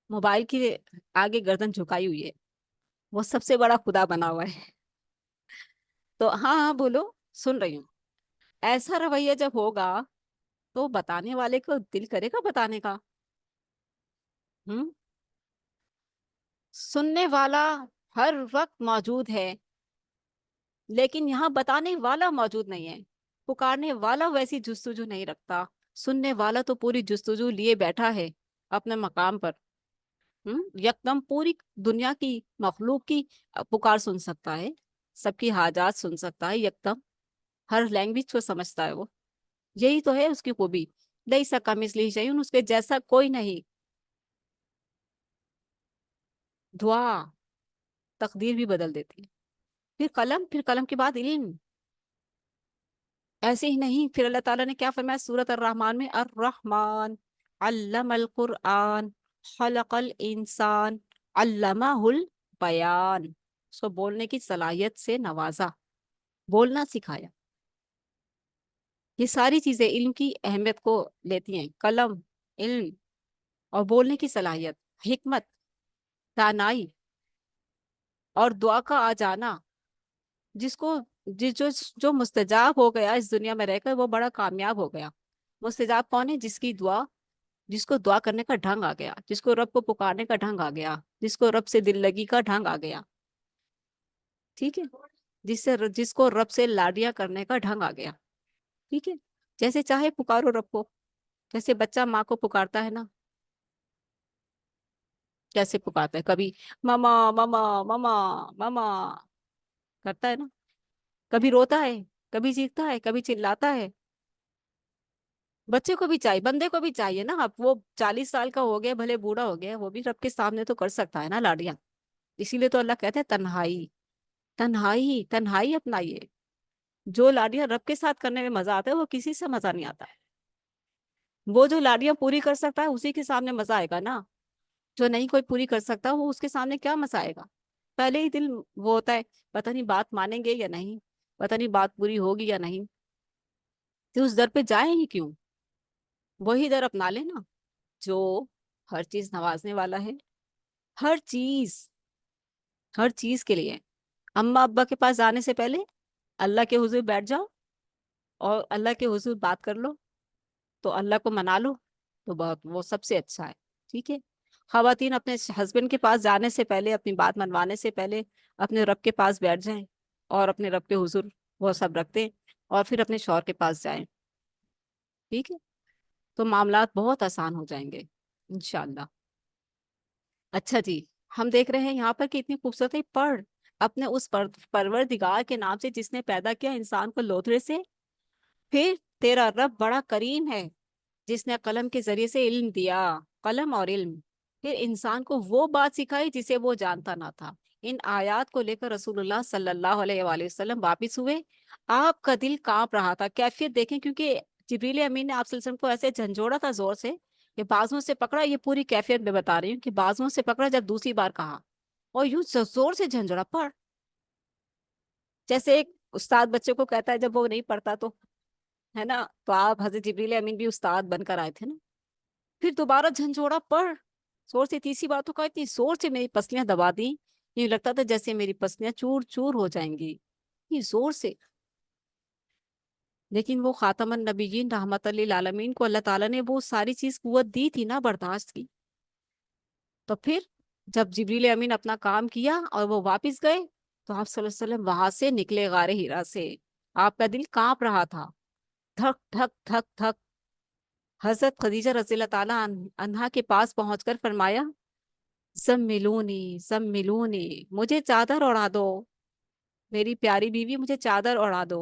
موبائل کی آگے گردن جھکائی ہوئی ہے، وہ سب سے بڑا خدا بنا ہوا ہے۔ تو ہاں ہاں بولو سن رہی ہوں، ایسا رویہ جب ہوگا تو بتانے والے کو دل کرے گا بتانے کا۔ ہم سننے والا ہر وقت موجود ہے، لیکن یہاں بتانے والا موجود نہیں ہے، پکارنے والا ویسی جستجو نہیں رکھتا، سننے والا تو پوری جستجو لیے بیٹھا ہے اپنے مقام پر۔ یکدم پوری دنیا کی مخلوق کی پکار سن سکتا ہے، سب کی حاجات سن سکتا ہے، یکدم ہر لینگویج کو سمجھتا ہے وہ۔ یہی تو ہے اس کی خوبی، لیس کمثلہ شیء، اس کے جیسا کوئی نہیں۔ دعا تقدیر بھی بدل دیتی ہے۔ پھر قلم کے بعد علم۔ ایسے ہی نہیں، پھر اللہ تعالیٰ نے کیا فرمایا سورۃ الرحمن میں؟ الرحمن علم القرآن خلق الانسان علمہ البیان، اس کو بولنے کی صلاحیت سے نوازا، بولنا سکھایا۔ یہ ساری چیزیں علم کی اہمیت کو لیتی ہیں، قلم، علم اور بولنے کی صلاحیت، حکمت، دانائی اور دعا کا آ جانا۔ جس کو جو مستجاب ہو گیا اس دنیا میں رہ کر وہ بڑا کامیاب ہو گیا۔ مستجاب کون ہے؟ جس کی دعا، جس کو دعا کرنے کا ڈھنگ آ گیا، جس کو رب کو پکارنے کا ڈھنگ آ گیا، جس کو رب سے دل لگی کا ڈھنگ آ گیا، ٹھیک ہے، جس کو رب سے لاڈیاں کرنے کا ڈھنگ آ گیا، ٹھیک ہے۔ جیسے چاہے پکارو رب کو، جیسے بچہ ماں کو پکارتا ہے نا، کیسے پکارتا ہے، کبھی ماما ماما ماما ماما کرتا ہے نا، کبھی روتا ہے، کبھی چیختا ہے، کبھی چلاتا ہے۔ بچے کو بھی چاہیے، بندے کو بھی چاہیے نا، اب وہ 40 سال کا ہو گیا، بھلے بوڑھا ہو گیا، وہ بھی رب کے سامنے تو کر سکتا ہے نا لاڈیاں۔ اسی لیے تو اللہ کہتے ہیں تنہائی، تنہائی تنہائی اپنائیے۔ جو لاڈیاں رب کے ساتھ کرنے میں مزہ آتا ہے وہ کسی سے مزہ نہیں آتا ہے۔ وہ جو لاڈیاں پوری کر سکتا ہے اسی کے سامنے مزہ آئے گا نا، جو نہیں کوئی پوری کر سکتا وہ اس کے سامنے کیا مزہ آئے گا؟ پہلے ہی دل وہ ہوتا ہے پتہ نہیں بات مانیں گے یا نہیں، پتہ نہیں بات پوری ہوگی یا نہیں، تو اس در پہ جائیں ہی کیوں؟ وہی در اپنا لے نا جو ہر چیز نوازنے والا ہے، ہر چیز، ہر چیز کے لیے۔ اماں ابا کے پاس جانے سے پہلے اللہ کے حضور بیٹھ جاؤ اور اللہ کے حضور بات کر لو، تو اللہ کو منا لو، تو بہت وہ سب سے اچھا ہے، ٹھیک ہے۔ خواتین اپنے ہسبینڈ کے پاس جانے سے پہلے، اپنی بات منوانے سے پہلے اپنے رب کے پاس بیٹھ جائیں اور اپنے رب کے حضور وہ سب رکھتے ہیں، اور پھر اپنے شوہر کے پاس جائیں، ٹھیک ہے، تو معاملات بہت آسان ہو جائیں گے انشاءاللہ۔ اچھا جی، ہم دیکھ رہے ہیں یہاں پر کہ اتنی خوبصورت ہے، پڑھ اپنے اس پروردگار کے نام سے جس نے پیدا کیا انسان کو لوتھڑے سے۔ پھر تیرا رب بڑا کریم ہے جس نے قلم کے ذریعے سے علم دیا، قلم اور علم، پھر انسان کو وہ بات سکھائی جسے وہ جانتا نہ تھا۔ ان آیات کو لے کر رسول اللہ صلی اللہ علیہ وآلہ وسلم واپس ہوئے، آپ کا دل کانپ رہا تھا۔ کیفیت دیکھیں، کیونکہ جبریل امین نے آپ صلی اللہ علیہ وسلم کو ایسے جھنجھوڑا تھا زور سے کہ بازوں سے پکڑا، یہ پوری کیفیت میں بتا رہی ہوں کہ بازوں سے پکڑا جب دوسری بار کہا، اور یوں زور سے جھنجھوڑا، پڑھ۔ جیسے ایک استاد بچے کو کہتا ہے جب وہ نہیں پڑھتا تو، ہے نا، تو آپ حضرت جبریل امین بھی استاد بن کر آئے تھے نا، پھر دوبارہ جھنجھوڑا، پڑھ زور سے، تیسری بار تو کہا اتنی زور سے میری پسلیاں دبا دی، یہ لگتا تھا جیسے میری پسلیاں چور چور ہو جائیں گی، یہ زور سے۔ لیکن وہ خاتم النبیین رحمت للعالمین کو اللہ تعالیٰ نے وہ ساری چیز قوت دی تھی نا برداشت کی۔ تو پھر جب جبریل امین اپنا کام کیا اور وہ واپس گئے تو آپ صلی اللہ علیہ وسلم وہاں سے نکلے غار ہیرا سے، آپ کا دل کانپ رہا تھا، धक धक धक धक हजरत खदीजा रज़ियल्लाहु ताला अन्हा के पास पहुंचकर फरमाया, ज़म्मिलूनी ज़म्मिलूनी, मुझे चादर ओढ़ा दो, मेरी प्यारी बीवी मुझे चादर ओढ़ा दो।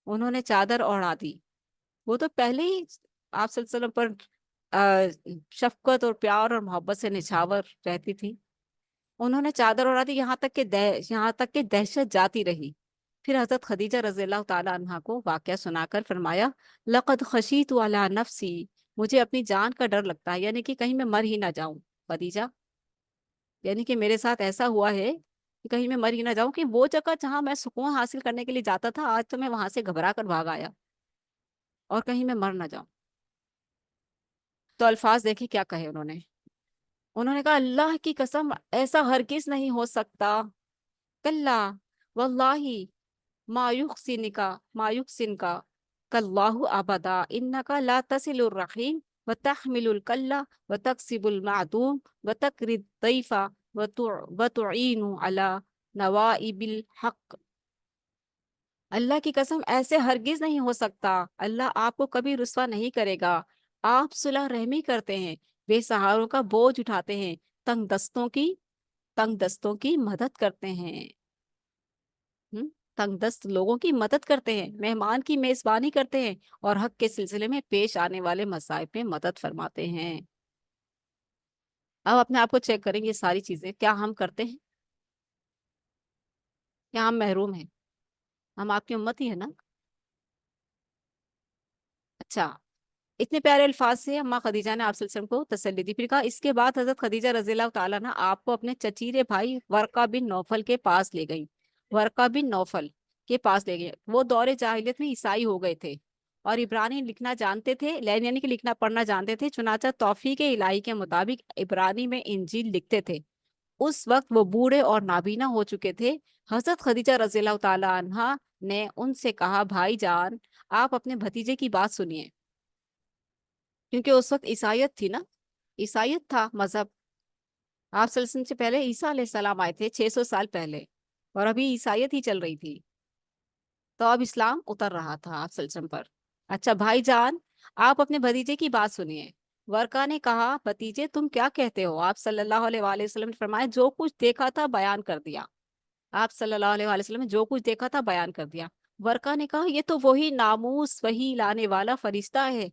उन्होंने चादर ओढ़ा दी। वो तो पहले ही आप सल्लल्लाहु अलैहि वसल्लम पर शफकत और प्यार और मोहब्बत से निछावर रहती थी। उन्होंने चादर ओढ़ा दी, यहाँ तक कि दहशत जाती रही। फिर हजरत खदीजा रज़ियल्लाहु ताला अन्हा को वाकया सुनाकर फरमाया, लक़द खशीतु अला नफ्सी, मुझे अपनी जान का डर लगता है, यानी कि कहीं मैं मर ही ना जाऊं खदीजा, यानी कि मेरे साथ ऐसा हुआ है कि कहीं मैं मर ही ना जाऊं, कि वो जगह जहां मैं सुकून हासिल करने के लिए जाता था, आज तो मैं वहां से घबरा कर भाग आया, और कहीं मैं मर ना जाऊं। तो अल्फाज देखिए क्या कहे उन्होंने। उन्होंने कहा, अल्लाह की कसम, ऐसा हरगिज नहीं हो सकता, कल्ला वल्लाही मायुक्सिन का कल्लाहु अबदा, इन्नका ला तसिलुर रहीम व तहमिलुल कल्ला व तक्सिबुल मादूम व तकरिद दैफा व तुईनु अला नवाइबिल हक। अल्लाह की कसम, ऐसे हरगिज नहीं हो सकता, अल्लाह आपको कभी रुस्वा नहीं करेगा। आप सुलह रहमी करते हैं, बेसहारों का बोझ उठाते हैं, तंग दस्तों की मदद करते हैं, हम्म, तंग दस्त लोगों की मदद करते हैं, मेहमान की मेजबानी करते हैं, और हक के सिलसिले में पेश आने वाले मसाइब में मदद फरमाते हैं। अब अपने आप को चेक करेंगे, सारी चीजें क्या हम करते हैं, या हम महरूम हैं? हम आपकी उम्मत ही है ना। अच्छा, इतने प्यारे अल्फाज से अम्मा खदीजा ने आप सल्लल्लाहु अलैहि वसल्लम को तसल्ली दी। फिर कहा, इसके बाद हजरत खदीजा रज़ियल्लाहु ताला ना आपको अपने चचीरे भाई वर्का बिन नौफल के पास ले गई। वर्का बिन नौफल के पास ले गई। वो दौरे जाहिलियत में ईसाई हो गए थे और इब्रानी लिखना जानते थे, यानी कि लिखना पढ़ना जानते थे। चुनाचा तौफीक इलाही के मुताबिक इब्रानी में इंजील लिखते थे। उस वक्त वो बूढ़े और नाबीना हो चुके थे। हजरत खदीजा रज़ियल्लाहु ताला अन्हा ने उनसे कहा, भाईजान, आप अपने भतीजे की बात सुनिए, क्योंकि उस वक्त ईसाइयत थी ना, ईसाइयत था मजहब। आप सल्लल्लाहु अलैहि वसल्लम से पहले ईसा अलैहिस्सलाम आए थे 600 साल पहले, और अभी ईसाइयत ही चल रही थी, तो अब इस्लाम उतर रहा था आप सल्लल्लाहु अलैहि वसल्लम पर। अच्छा भाईजान, आप अपने भतीजे की बात सुनिए। वर्का ने कहा, भतीजे तुम क्या कहते हो? आप सल्लल्लाहु अलैहि वसल्लम ने फरमाया, जो कुछ देखा था बयान कर दिया। आप सल्लल्लाहु अलैहि वसल्लम ने जो कुछ देखा था बयान कर दिया। वर्का ने कहा, ये तो वही नामूस वही लाने वाला फरिश्ता है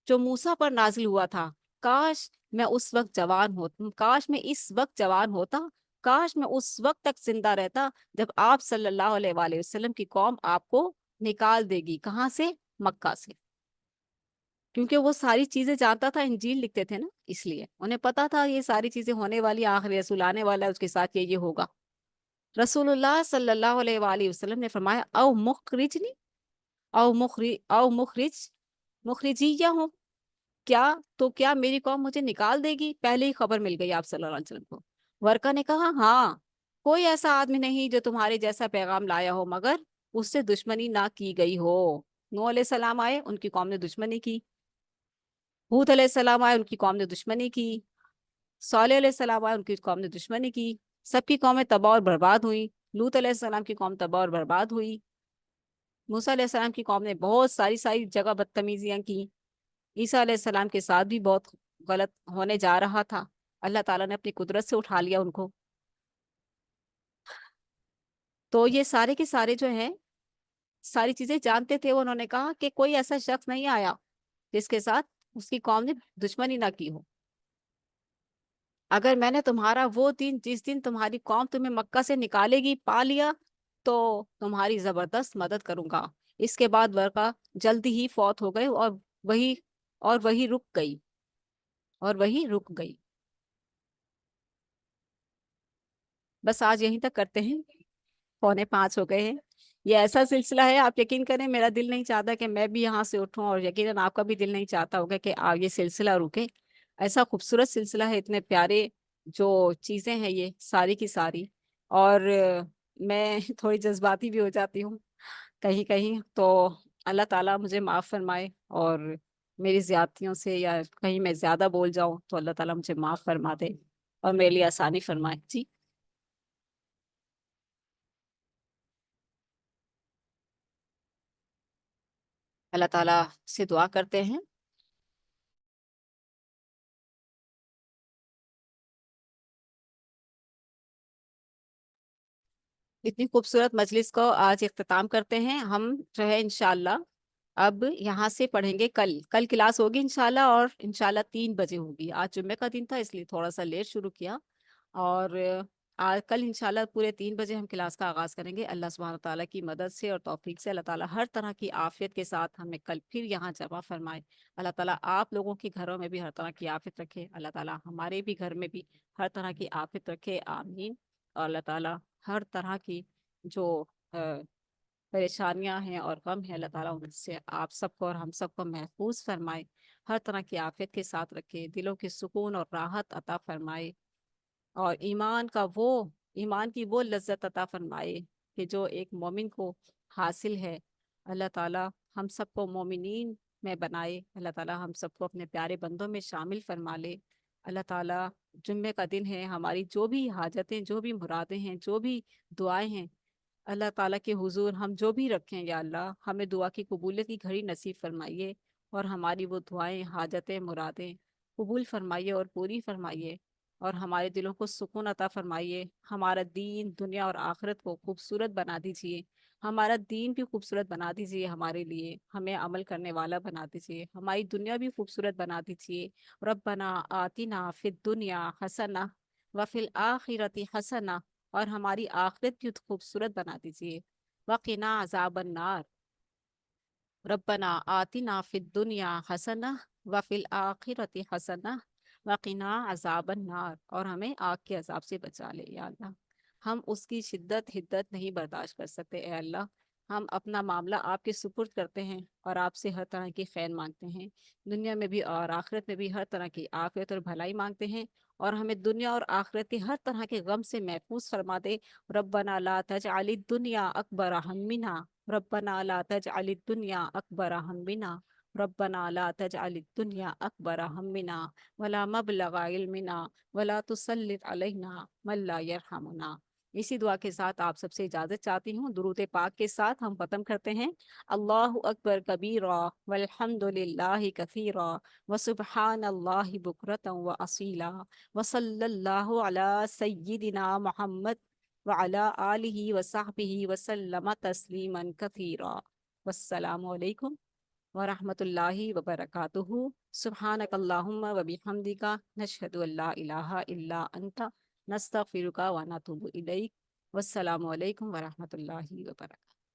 जो मूसा पर नाजिल हुआ था। काश मैं उस वक्त जवान होता, काश मैं इस वक्त जवान होता, काश मैं उस वक्त तक जिंदा रहता जब आप सल्लल्लाहु अलैहि वसल्लम की कौम आपको निकाल देगी। कहाँ से? मक्का से। क्योंकि वो सारी चीजें जानता था, इंजील लिखते थे ना, इसलिए उन्हें पता था ये सारी चीजें होने वाली, आखिरी रसूल आने वाला है, उसके साथ ये होगा। रसूलुल्लाह सल्लल्लाहु अलैहि वसल्लम ने फरमाया, औ मुखरिजनी औ मुखरिज मुखरिजिया हूँ, क्या मेरी कौम मुझे निकाल देगी? पहले ही खबर मिल गई आप सल्लल्लाहु अलैहि वसल्लम को। वर्का ने कहा, हाँ, कोई ऐसा आदमी नहीं जो तुम्हारे जैसा पैगाम लाया हो मगर उससे दुश्मनी ना की गई हो। नूह अलैहिस्सलाम आए, उनकी कौम ने दुश्मनी की। हूद अलैहिस्सलाम आए, उनकी कौम ने दुश्मनी की। सालेह अलैहिस्सलाम आए, उनकी कौम ने दुश्मनी की। सबकी कौमें तबाह और बर्बाद हुई। लूत अलैहिस्सलाम की कौम तबाह और बर्बाद हुई। मूसा अलैहिस्सलाम की कौम ने बहुत सारी सारी जगह बदतमीजियां की। ईसा अलैहिस्सलाम के साथ भी बहुत गलत होने जा रहा था। अल्लाह ताला ने अपनी कुदरत से उठा लिया उनको। तो ये सारे के सारे जो हैं, सारी चीजें जानते थे। उन्होंने कहा कि कोई ऐसा शख्स नहीं आया जिसके साथ उसकी कौम ने दुश्मनी ना की हो। अगर मैंने तुम्हारा वो दिन, जिस दिन तुम्हारी कौम तुम्हें मक्का से निकालेगी, पा लिया, तो तुम्हारी जबरदस्त मदद करूंगा। इसके बाद वर्का जल्दी ही फौत हो गए, वही वही रुक गई, और वही रुक गई। बस आज यहीं तक करते हैं, 4:45 हो गए हैं। ये ऐसा सिलसिला है, आप यकीन करें, मेरा दिल नहीं चाहता कि मैं भी यहाँ से उठूं, और यकीनन आपका भी दिल नहीं चाहता होगा कि ये सिलसिला रुके। ऐसा खूबसूरत सिलसिला है, इतने प्यारे जो चीज़ें हैं ये सारी की सारी। और मैं थोड़ी जज्बाती भी हो जाती हूँ कहीं कहीं, तो अल्लाह ताला मुझे माफ़ फरमाए, और मेरी ज़्यादतियों से या कहीं मैं ज़्यादा बोल जाऊँ तो अल्लाह ताला मुझे माफ़ फरमा दे और मेरे लिए आसानी फरमाए जी। अल्लाह ताला से दुआ करते हैं इतनी खूबसूरत मजलिस को आज इख्तिताम करते हैं। हम जो है इंशाल्लाह अब यहाँ से पढ़ेंगे। कल कल क्लास होगी इंशाल्लाह, और इंशाल्लाह 3 बजे होगी। आज जुम्मे का दिन था इसलिए थोड़ा सा लेट शुरू किया, और आज कल इंशाल्लाह पूरे 3 बजे हम क्लास का आगाज़ करेंगे। अल्लाह सुब्हानहू ताला की मदद से और तौफीक से अल्लाह ताला हर तरह की आफियत के साथ हमें कल फिर यहाँ जमा फरमाए। अल्लाह ताला आप लोगों के घरों में भी हर तरह की आफियत रखे, अल्लाह ताला हमारे भी घर में भी हर तरह की आफियत रखे, आमीन। और अल्लाह ताला हर तरह की जो परेशानियां हैं और गम है, अल्लाह ताला उनसे आप सबको और हम सबको महफूज फरमाए, हर तरह की आफियत के साथ रखे, दिलों की सुकून और राहत अता फरमाए, और ईमान की वो लज्जत अता फरमाए कि जो एक मोमिन को हासिल है। अल्लाह ताला हम सबको मोमिनीन में बनाए, अल्लाह ताला हम सबको अपने प्यारे बंदों में शामिल फरमा ले। अल्लाह ताला जुम्मे का दिन है, हमारी जो भी हाजतें, जो भी मुरादें हैं, जो भी दुआएं हैं, अल्लाह ताला के हुजूर हम जो भी रखें, या अल्लाह हमें दुआ की कबूलियत की घड़ी नसीब फरमाइए, और हमारी वो दुआएं, हाजतें, मुरादें कबूल फरमाइए और पूरी फरमाइए, और हमारे दिलों को सुकून अता फरमाइए। हमारा दीन, दुनिया और आखिरत को खूबसूरत बना दीजिए। हमारा दीन भी खूबसूरत बना दीजिए हमारे लिए, हमें अमल करने वाला बना दीजिए। हमारी दुनिया भी खूबसूरत बना दीजिए। रब्बना आतिना फिद दुनिया हसना व फिल आखिरति हसना, और हमारी आखिरत भी खूबसूरत बना दीजिए। वक़िना अज़ाबन नार। रब्बना आतिना फिद दुनिया हसना व फिल आखिरति हसना वक़िना अज़ाबन नार, और हमें आग के अजाब से बचा ले या अल्लाह। हम उसकी शिद्दत हिद्दत नहीं बर्दाश्त कर सकते ए अल्लाह। हम अपना मामला आपके सुपुर्द करते हैं और आपसे हर तरह की खैर मांगते हैं। दुनिया में भी और आखिरत में भी हर तरह की आफियत और भलाई मांगते हैं, और हमें दुनिया और आखिरत के हर तरह के गम से महफूज फरमा दे। रब्बना ला तजअलिद दुनिया अकबर हम्मिना, रब्बना ला तजअलिद दुनिया अकबर हम्मिना, रब्बना ला तजअलिद दुनिया अकबर हम्मिना वला मबलगा इल्मिना वला तुसल्लित अलैना मन ला यरहमुना। इसी दुआ के साथ आप सबसे इजाजत चाहती हूँ। दुरूद पाक के साथ हम खत्म करते हैं। अल्लाहु अकबर कबीरा वल्हम्दुलिल्लाहि कसीरा व सुब्हानल्लाहि बुकरतन व असीला व सल्लल्लाहु अला सय्यिदिना मुहम्मद व अला आलिहि व सहबिहि व सल्लम तस्लीमन कसीरा। वस्सलामु अलैकुम व रहमतुल्लाहि व बरकातुहू। सुब्हानकल्लाहुम्मा व बिहम्दिका नशहदु अल्ला इलाहा इल्ला अंता नस्तगफिरुका व नतूबु इलैक। वस्सलामु अलैकुम व रहमतुल्लाहि व बरकातुहू।